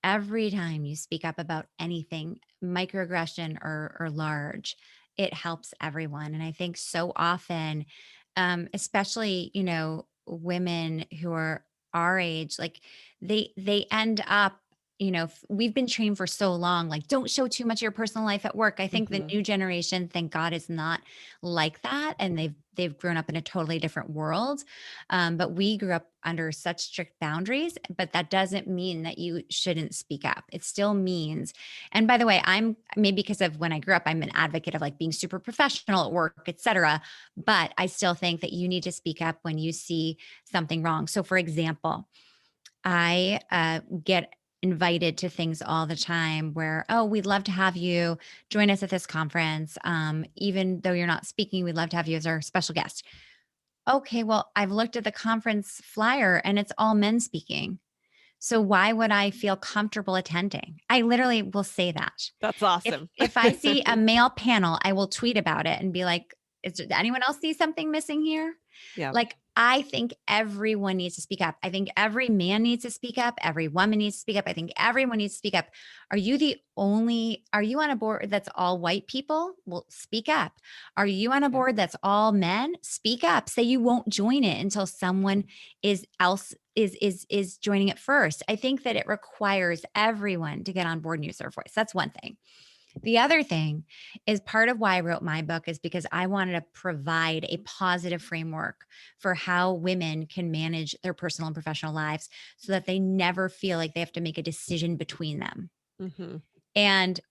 Every time you speak up about anything, microaggression or large, it helps everyone. And I think so often, especially, women who are our age, like they end up, we've been trained for so long, like don't show too much of your personal life at work. I think the Mhm. new generation, thank God, is not like that. And they've grown up in a totally different world. But we grew up under such strict boundaries, but that doesn't mean that you shouldn't speak up. It still means, and by the way, I'm maybe because of when I grew up, I'm an advocate of like being super professional at work, et cetera. But I still think that you need to speak up when you see something wrong. So, for example, I get invited to things all the time where, oh, we'd love to have you join us at this conference. Even though you're not speaking, we'd love to have you as our special guest. Okay, well, I've looked at the conference flyer and it's all men speaking. So why would I feel comfortable attending? I literally will say that. That's If awesome. if I see a male panel, I will tweet about it and be like, "Is anyone else see something missing here?" Yeah. Like, I think everyone needs to speak up. I think every man needs to speak up. Every woman needs to speak up. I think everyone needs to speak up. Are you on a board that's all white people? Well, speak up. Are you on a Yeah. board that's all men? Speak up. Say you won't join it until someone is joining it first. I think that it requires everyone to get on board and use their voice. That's one thing. The other thing is part of why I wrote my book is because I wanted to provide a positive framework for how women can manage their personal and professional lives so that they never feel like they have to make a decision between them. Mhm. And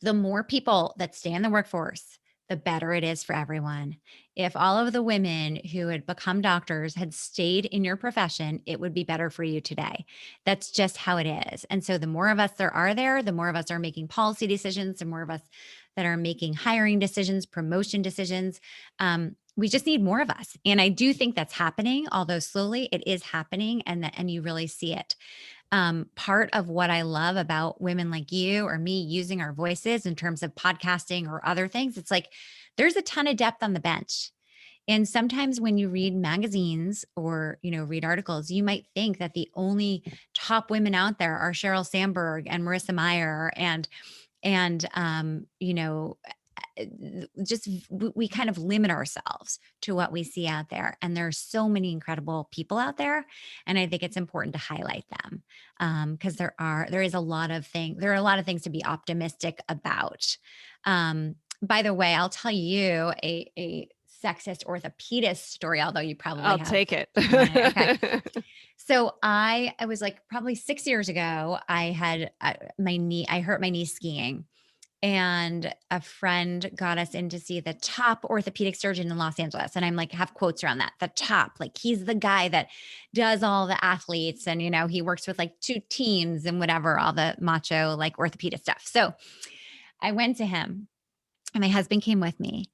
the more people that stay in the workforce, the better it is for everyone. If all of the women who had become doctors had stayed in your profession, it would be better for you today. That's just how it is. And so the more of us there are there, the more of us are making policy decisions, the more of us that are making hiring decisions, promotion decisions. We just need more of us. And I do think that's happening, although slowly it is happening and you really see it. Part of what I love about women like you or me using our voices in terms of podcasting or other things, it's like there's a ton of depth on the bench. And sometimes when you read magazines or, read articles, you might think that the only top women out there are Sheryl Sandberg and Marissa Mayer and just we kind of limit ourselves to what we see out there, and there are so many incredible people out there, and I think it's important to highlight them because there are a lot of things to be optimistic about. By the way, I'll tell you a sexist orthopedist story, although you probably I'll have take it. one. Okay. So I was like probably 6 years ago, I had I hurt my knee skiing, and a friend got us in to see the top orthopedic surgeon in Los Angeles. And I'm like, have quotes around that. The top, like he's the guy that does all the athletes and, he works with like two teams and whatever, all the macho, like orthopedic stuff. So I went to him and my husband came with me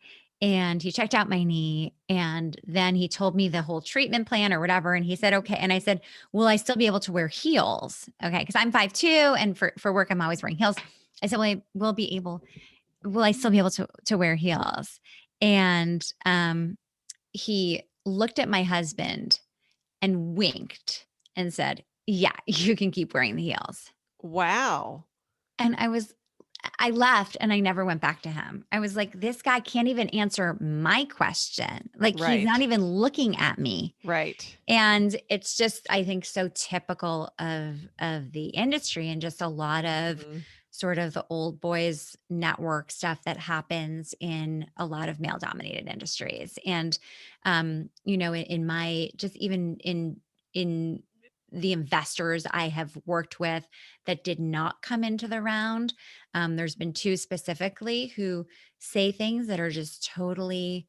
and he checked out my knee. And then he told me the whole treatment plan or whatever. And he said, okay. And I said, will I still be able to wear heels? Okay. Cause I'm 5'2" and for work, I'm always wearing heels. I said, well, will I still be able to wear heels? And he looked at my husband and winked and said, yeah, you can keep wearing the heels. Wow. And I left and I never went back to him. I was like, this guy can't even answer my question. Like he's not Right. even looking at me. Right. And it's just, I think, so typical of the industry and just a lot of Mhm. sort of the old boys network stuff that happens in a lot of male dominated industries. And in my just even in the investors I have worked with that did not come into the round, there's been two specifically who say things that are just totally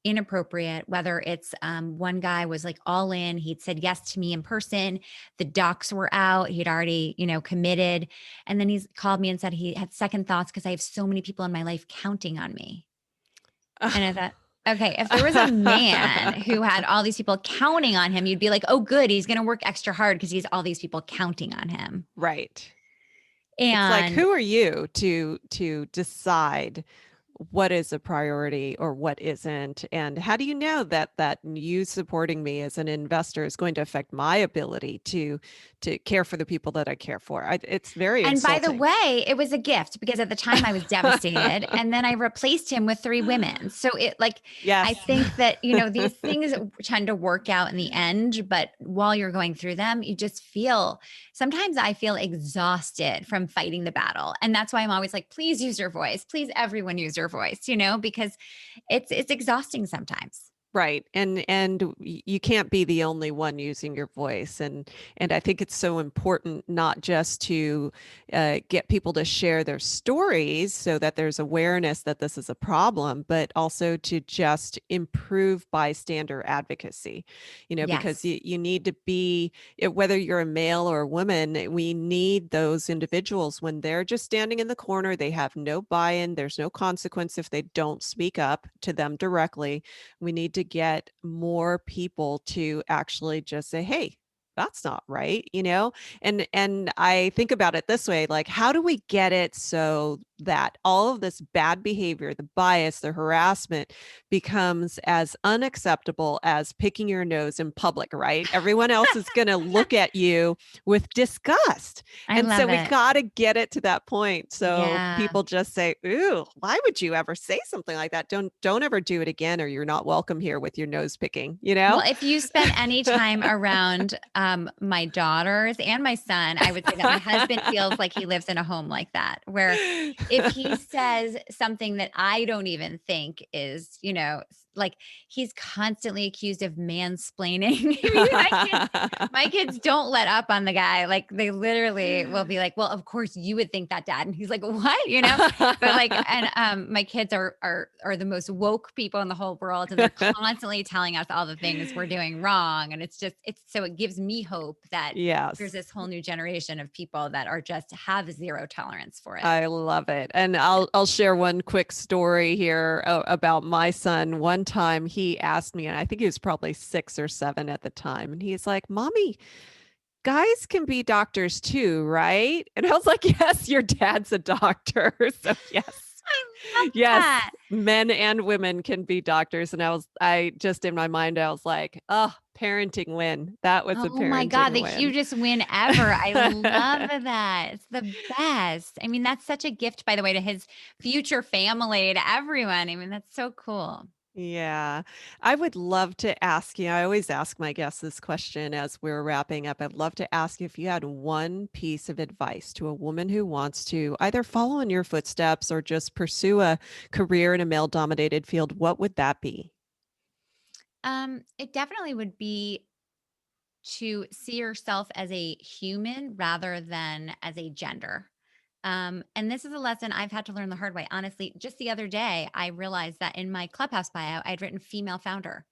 inappropriate. Whether it's one guy was like all in, he'd said yes to me in person, the docs were out, he'd already committed, and then he's called me and said he had second thoughts because I have so many people in my life counting on me. And I thought, okay, if there was a man who had all these people counting on him, you'd be like, oh good, he's going to work extra hard because he's all these people counting on him. Right. It's like, And who are you to decide what is a priority or what isn't, and how do you know that you supporting me as an investor is going to affect my ability to care for the people that I care for? It's very And by the insulting. way, it was a gift because at the time I was devastated and then I replaced him with 3 women. So it like I Yes. think that, these things tend to work out in the end, but while you're going through them, you just feel sometimes I feel exhausted from fighting the battle. And that's why I'm always like, please use your voice. Please everyone use your voice, because it's exhausting sometimes. Right. And you can't be the only one using your voice. And I think it's so important not just to get people to share their stories so that there's awareness that this is a problem, but also to just improve bystander advocacy, because Yes. you need to be, whether you're a male or a woman, we need those individuals when they're just standing in the corner. They have no buy-in. There's no consequence if they don't speak up to them directly. We need to get more people to actually just say, "Hey, that's not right," And I think about it this way, like, how do we get it so that all of this bad behavior, the bias, the harassment becomes as unacceptable as picking your nose in public, right? Everyone else is going to look at you with disgust. I And so love we it. got to get it to that point. So Yeah. people just say, "Ooh, why would you ever say something like that? Don't ever do it again, or you're not welcome here with your nose picking," you know? Well, if you spend any time around, my daughters and my son, I would say that my husband feels like he lives in a home like that, where if he says something that I don't even think is, like he's constantly accused of mansplaining. I mean, my kids don't let up on the guy. Like they literally will be like, "Well, of course you would think that, Dad." And he's like, "What?" But like, and my kids are the most woke people in the whole world, and they're constantly telling us all the things we're doing wrong. And it's so it gives me hope that there's Yes. this whole new generation of people that are just have zero tolerance for it. I love it. And I'll share one quick story here about my son. One time he asked me, and I think he was probably 6 or 7 at the time, and he's like, "Mommy, guys can be doctors too, right?" And I was like, "Yes, your dad's a doctor." So yes. I love Yes, that. men and women can be doctors. And I just in my mind, I was like, "Oh, parenting win. That was a Oh my God, parenting the win." hugest win ever. I love that. It's the best. I mean, that's such a gift, by the way, to his future family, to everyone. I mean, that's so cool. Yeah. I would love to ask you, I always ask my guests this question as we're wrapping up. I'd love to ask you if you had one piece of advice to a woman who wants to either follow in your footsteps or just pursue a career in a male-dominated field, what would that be? It definitely would be to see yourself as a human rather than as a gender. And this is a lesson I've had to learn the hard way. Honestly, just the other day, I realized that in my Clubhouse bio, I'd written female founder.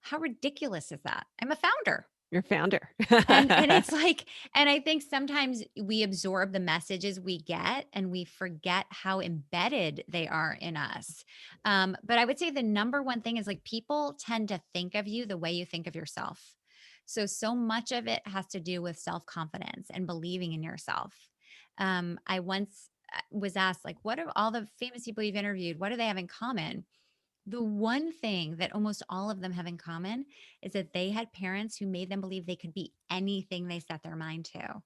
How ridiculous is that? I'm a founder. Your founder. And it's like, and I think sometimes we absorb the messages we get and we forget how embedded they are in us. But I would say the number one thing is like people tend to think of you the way you think of yourself. So much of it has to do with self-confidence and believing in yourself. I once was asked, like, what are all the famous people you've interviewed? What do they have in common? The one thing that almost all of them have in common is that they had parents who made them believe they could be anything they set their mind to.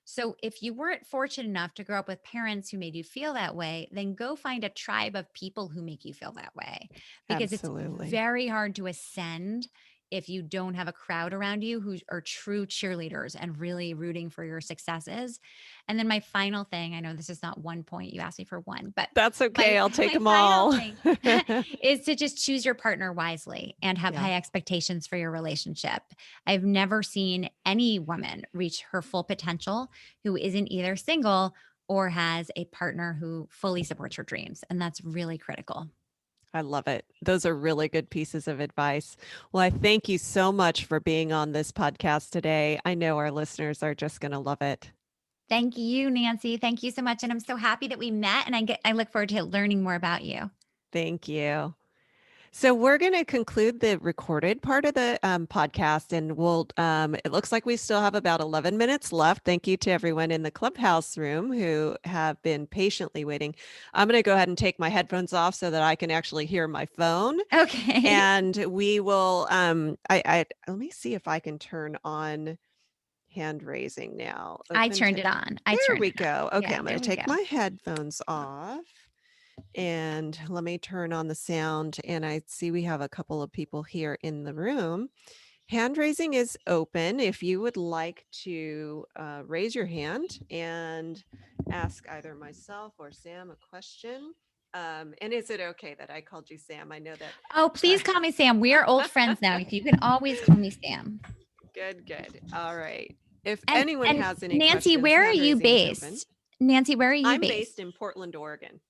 So if you weren't fortunate enough to grow up with parents who made you feel that way, then go find a tribe of people who make you feel that way because it's Absolutely. very hard to ascend if you don't have a crowd around you who are true cheerleaders and really rooting for your successes. And then my final thing, I know this is not one point, you asked me for one, but That's okay. my I'll take my them final all. thing is to just choose your partner wisely and have Yeah. high expectations for your relationship. I've never seen any woman reach her full potential who isn't either single or has a partner who fully supports her dreams. And that's really critical. I love it. Those are really good pieces of advice. Well, I thank you so much for being on this podcast today. I know our listeners are just going to love it. Thank you, Nancy. Thank you so much. And I'm so happy that we met and I look forward to learning more about you. Thank you. So we're going to conclude the recorded part of the podcast, and it looks like we still have about 11 minutes left. Thank you to everyone in the clubhouse room who have been patiently waiting. I'm going to go ahead and take my headphones off so that I can actually hear my phone. Okay. And we will, let me see if I can turn on hand raising now. I Open turned to, it on. I there turned we it on. go. Okay, Yeah, I'm going there to we take go. my headphones off. And let me turn on the sound. And I see we have a couple of people here in the room. Hand raising is open. If you would like to raise your hand and ask either myself or Sam a question. And is it okay that I called you Sam? I know that. Oh, please call me Sam. We are old friends now. If you can always call me Sam. Good, good. All right. If anyone And has any Nancy, questions, where are hand you raising is open. based? Nancy, where are you I'm based? based in Portland, Oregon.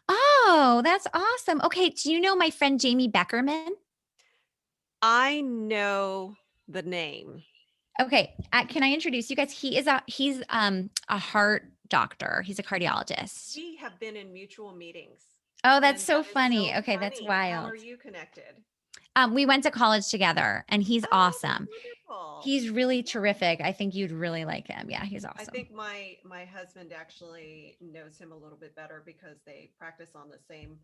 Oh, that's awesome. Okay, do you know my friend Jamie Beckerman? I know the name. Okay, can I introduce you guys? He's a heart doctor. He's a cardiologist. We have been in mutual meetings, Oh, that's and so that is funny. so Okay, that's funny. How wild. are you connected? We went to college together, and he's Oh, that's awesome. wonderful. He's really Yeah. terrific. I think you'd really like him. Yeah, he's I awesome. think my husband actually knows him a little bit better because they practice on the same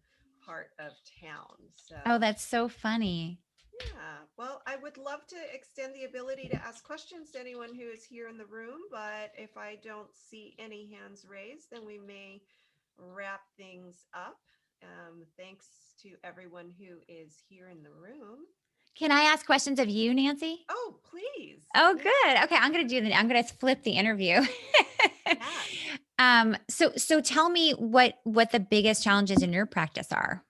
part of town. So, Oh, that's so funny. yeah. Well, I would love to extend the ability to ask questions to anyone who is here in the room, but if I don't see any hands raised, then we may wrap things up. Thanks to everyone who is here in the room. Can I ask questions of you, Nancy? Oh, please. Oh, Yeah. good. Okay, I'm gonna flip the interview. Yes. So tell me what the biggest challenges in your practice are.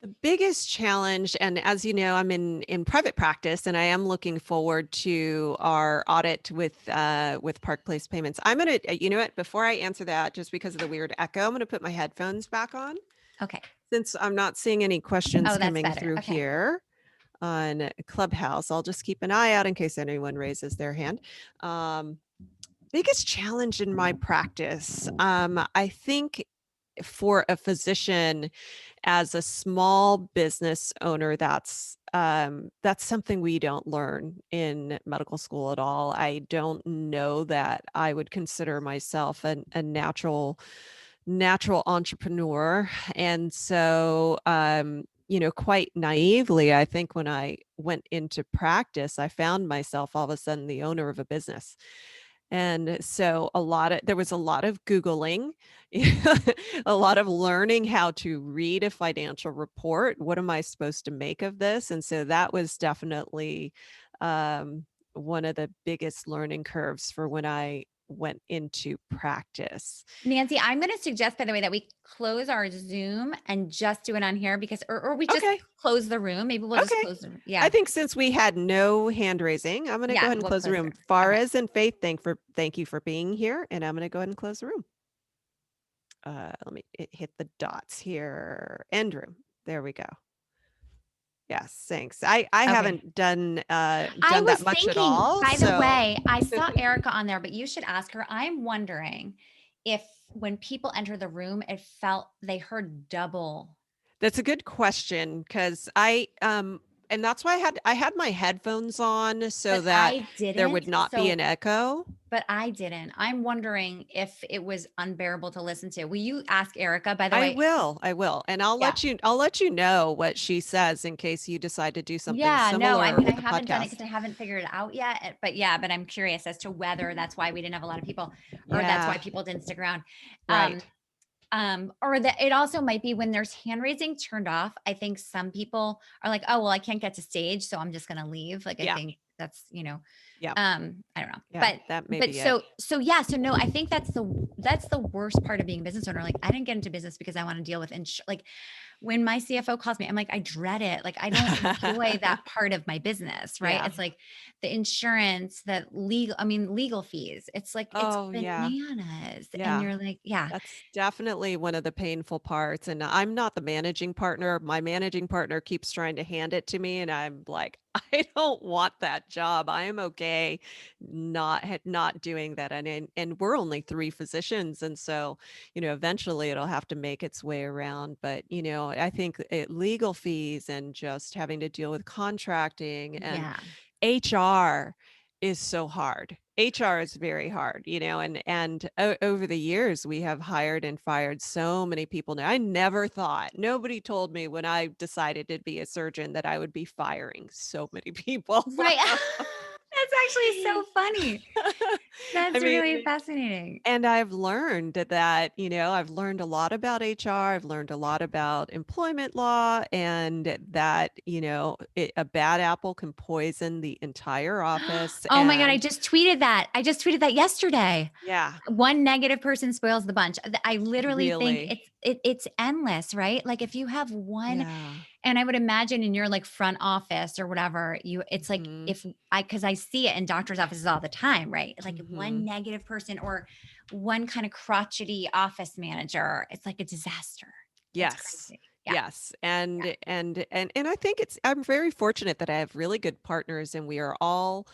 The biggest challenge, and as you know, I'm in private practice, and I am looking forward to our audit with Park Place Payments. I'm gonna, you know what? Before I answer that, just because of the weird echo, I'm gonna put my headphones back on Okay. since I'm not seeing any questions Oh, that's coming better. through Okay. here on Clubhouse. I'll just keep an eye out in case anyone raises their hand. Um, Biggest challenge in my practice, I think for a physician as a small business owner, that's something we don't learn in medical school at all. I don't know that I would consider myself a natural entrepreneur. And so, quite naively, I think when I went into practice, I found myself all of a sudden the owner of a business. And so there was a lot of Googling, a lot of learning how to read a financial report. What am I supposed to make of this? And so that was definitely one of the biggest learning curves for when I went into practice. Nancy, I'm going to suggest, by the way, that we close our Zoom and just do it on here because, or we just Okay. close the room. Maybe we'll just Okay. close the room. I Yeah. think since we had no hand raising, I'm going to go Yeah. ahead and We'll close the close the room. room. Okay. Faraz and Faith, thank you for being here. And I'm going to go ahead and close the room. Let me hit the dots here. End room. There we go. Yes, thanks. I Okay. haven't done I done was that much at thinking, all. by the So way, I saw Erica on there, but you should ask her. I'm wondering if when people enter the room, it felt they heard double. that's a good question because and that's why I had my headphones on so But that I there would didn't. not be an echo. But I didn't. I'm wondering if it was unbearable to listen to. Will you ask Erica, by the I way? will. I will. And Yeah. I'll let you know what she says in case you decide to do something Yeah, no, I similar mean, I with the haven't done it podcast. because I haven't figured it out yet. But yeah, but I'm curious as to whether that's why we didn't have a lot of people, or that's why Yeah, people didn't stick around. Um, right. or that it also might be when there's hand raising turned off. I think some people are like, oh, well, I can't get to stage, so I'm just gonna leave. Like, I Yeah. think that's, Yeah. I don't know. Yeah, But that may but be it. so yeah, so no, I think that's the worst part of being a business owner. Like, I didn't get into business because I want to deal with like when my CFO calls me, I'm like, I dread it. Like, I don't enjoy that part of my business, right? Yeah. It's like the insurance, legal fees. It's like, it's Oh, yeah. bananas. And Yeah. you're like, yeah. That's definitely one of the painful parts, and I'm not the managing partner. My managing partner keeps trying to hand it to me, and I'm like, "I don't want that job. I am okay day not doing that. And we're only 3 physicians, and so, eventually it'll have to make its way around. But, I think legal fees and just having to deal with contracting and Yeah. HR is so hard. HR is very hard, and over the years we have hired and fired so many people. Now, I never thought, nobody told me when I decided to be a surgeon that I would be firing so many people. Right. That's actually so funny. I That's mean, really fascinating. and I've learned that, I've learned a lot about HR. I've learned a lot about employment law, and that, a bad apple can poison the entire office. Oh my God, I And just tweeted that. I just tweeted that yesterday. yeah, One negative person spoils the bunch. I literally think really. it's endless, right? Like if you have one, Yeah. and I would imagine in your like front office or whatever, it's like Mhm. if because I see it in doctors' offices all the time, right? Like one Mhm. negative person or one kind of crotchety office manager, it's like a disaster. It's Yes. crazy. Yeah. Yes. And I think I'm very fortunate that I have really good partners, and we are all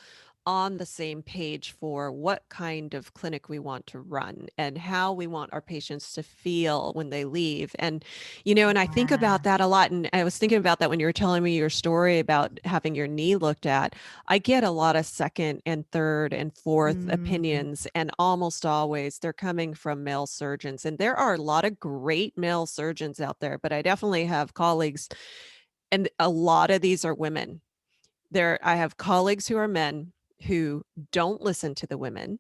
on the same page for what kind of clinic we want to run and how we want our patients to feel when they leave. And I think Yeah. about that a lot. And I was thinking about that when you were telling me your story about having your knee looked at. I get a lot of second and third and fourth Mm, opinions, and almost always they're coming from male surgeons. And there are a lot of great male surgeons out there, but I definitely have colleagues, and a lot of these are women. I have colleagues who are men who don't listen to the women,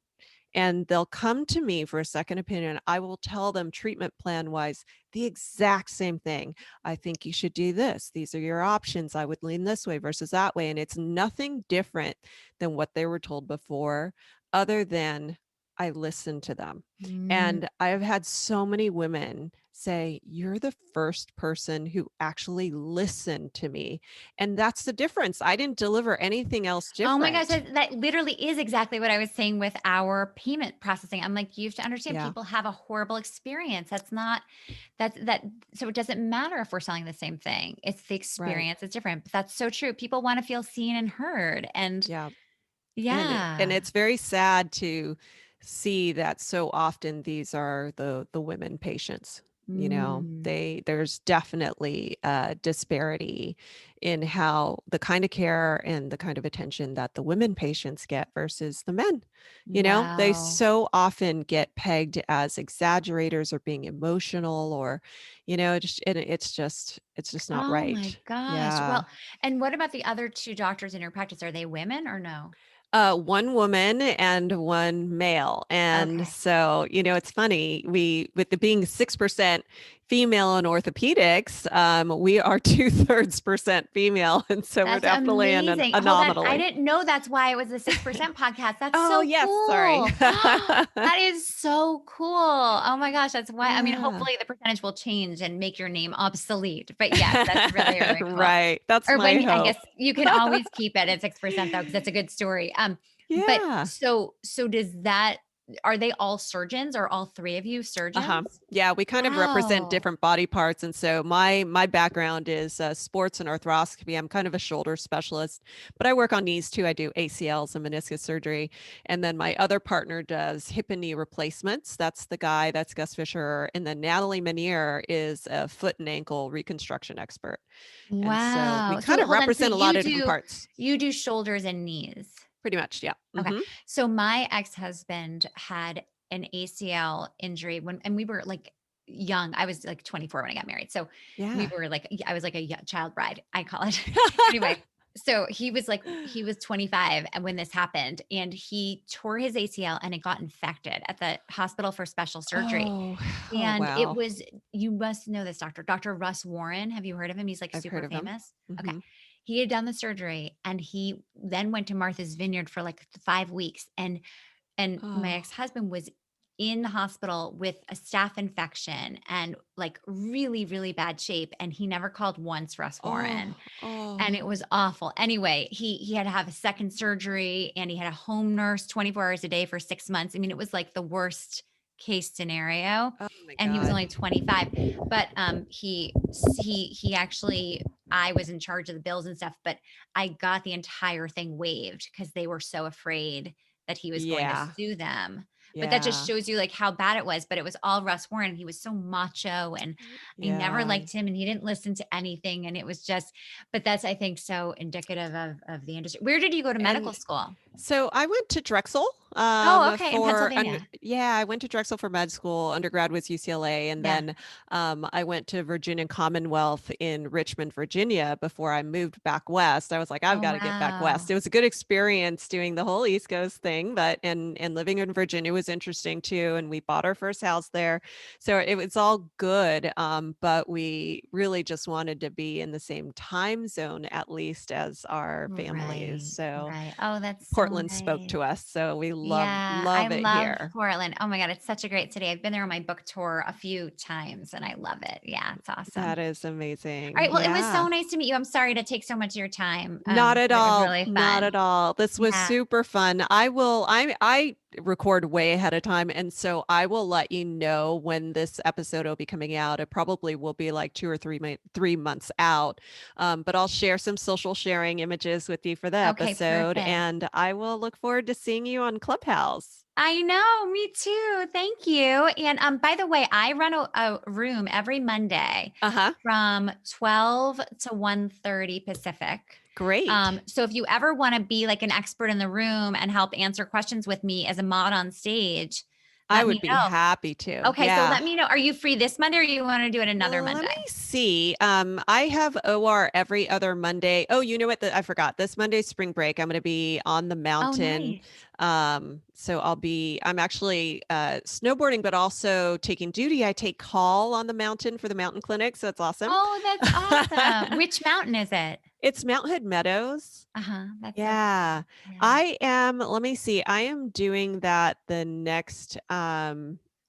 and they'll come to me for a second opinion. I will tell them treatment plan wise the exact same thing. I think you should do this. These are your options. I would lean this way versus that way. And it's nothing different than what they were told before, other than I listen to them. mm. And I've had so many women say, "You're the first person who actually listened to me." And that's the difference. I didn't deliver anything else Oh my gosh, different. that literally is exactly what I was saying with our payment processing. I'm like, you have to understand Yeah, people have a horrible experience. That's not that so it doesn't matter if we're selling the same thing. It's the right. experience, it's different. But that's so true. People want to feel seen and heard. And Yeah. And yeah. it's very sad to see that so often these are the women patients. Mm, There's definitely a disparity in how the kind of care and the kind of attention that the women patients get versus the men. They wow. so often get pegged as exaggerators or being emotional, or, it's just not Oh my right. gosh. Yeah. Well, and what about the other two doctors in your practice? Are they women or no? One woman and one male. And Okay. so, it's funny, with the being 6% female in orthopedics, we are 2/3% female. And so we're That's definitely in an amazing. Hold on, I anomaly. didn't know that's why it was a 6% podcast. That's Oh, so yes. Sorry. cool. That is so cool. Oh my gosh, that's why I mean, Yeah. hopefully the percentage will change and make your name obsolete. But yes, that's really, really cool. Right. That's Or my when I guess hope. you can always keep it at 6% though, because that's a good story. But Yeah. so does that are they all surgeons? Are all three of you Uh-huh. surgeons? Yeah, we kind of represent Wow. different body parts, and so my background is sports and arthroscopy. I'm kind of a shoulder specialist, but I work on knees too. I do ACLs and meniscus surgery, and then my other partner does hip and knee replacements. That's Gus Fisher, and then Natalie Manier is a foot and ankle reconstruction expert, and so we Wow. kind So of hold on. So represent a lot of different parts. you do shoulders and knees. Pretty much, yeah. Okay. Hmm. So my ex-husband had an ACL injury when and we were like young. I was like 24 when I got married. So we Yeah. were like I was like a child bride, I call it. Anyway, so he was 25 and when this happened and he tore his ACL and it got infected at the hospital for special surgery. Oh, oh And it wow. was you must know this doctor, Dr. Russ Warren. Have you heard of him? He's like I've heard super of them. famous. Okay. Hmm. He had done the surgery and he then went to Martha's Vineyard for like 5 weeks and my Oh. ex-husband was in the hospital with a staph infection and like really really bad shape and he never called once Russ Warren Oh, and it oh, was awful. Anyway, he had to have a second surgery and he had a home nurse 24 hours a day for 6 months. I mean, it was like the worst case scenario oh my and he was God. only 25. But he actually I was in charge of the bills and stuff, but I got the entire thing waived because they were so afraid that he was going to Yeah. sue them. But that just Yeah. shows you like how bad it was. But it was all Russ Warren. He was so macho and I never Yeah. liked him and he didn't listen to anything. And it was just, but that's, I think, so indicative of the industry. Where did you go to medical And school? so I went to Drexel Oh, okay. In for Pennsylvania. yeah, I went to Drexel for med school. Undergrad was UCLA, and Yeah. then I went to Virginia Commonwealth in Richmond, Virginia before I moved back west. I was like, I've Oh, got to get back west. wow. It was a good experience doing the whole East Coast thing, but and living in Virginia was interesting too. And we bought our first house there, so it was all good. But we really just wanted to be in the same time zone at least as our families. Right. So Right. Oh, that's so Portland spoke nice. to us, so we Yeah, I love it love here. Portland. Oh my god, it's such a great city. I've been there on my book tour a few times and I love it. Yeah, it's awesome. That is All amazing. right, well, it was so Yeah. nice to meet you. I'm sorry to take so much of your time, Not at but it was all, really not fun. at all. This was Yeah. super fun. I record way ahead of time, and so I will let you know when this episode will be coming out. It probably will be like 2 or 3 months out, but I'll share some social sharing images with you for the Okay, episode, perfect. and I will look forward to seeing you on Clubhouse. I know, me too. Thank you. And by the way, I run a room every Monday Uh-huh. from 12 to 1:30 Pacific. Great. So if you ever want to be like an expert in the room and help answer questions with me as a mod on stage, I let me would be know. happy to. Okay, so Yeah. let me know. Are you free this Monday or you want to do it another Let me Monday? see. I have OR every other Monday. Oh, you know what? I forgot. This Monday's spring break. I'm going to be on the Oh, mountain. nice. So I'm actually snowboarding, but also taking duty. I take call on the mountain for the mountain clinic. So it's awesome. Oh, that's awesome. Which mountain is it? It's Mount Hood Meadows. Uh-huh. That's so Yeah. cool. Yeah. Let me see. I am doing that the next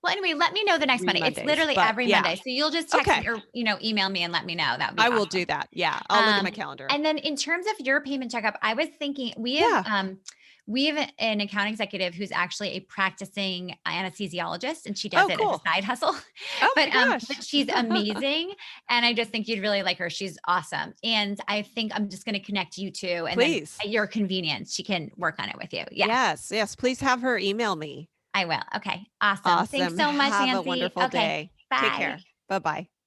Well, anyway, let me know the next three Monday. It's Mondays. literally But every yeah. Monday. So you'll just text Okay. me or, email me and let me know. That would be I will do awesome. that. Yeah. I'll look at Um, my calendar. and then in terms of your payment checkup, I was thinking Yeah. we have an account executive who's actually a practicing anesthesiologist and she does Oh, it as a cool. side hustle. Oh but my but gosh. she's amazing and I just think you'd really like her. She's awesome. And I think I'm just going to connect you two and then Please. at your convenience she can work on it with you. Yeah, Yes, yes. Please have her email me. I will. Okay. Awesome. Thanks Awesome. so much, Have a Nancy. wonderful Okay. day. Take Bye. care. Bye bye.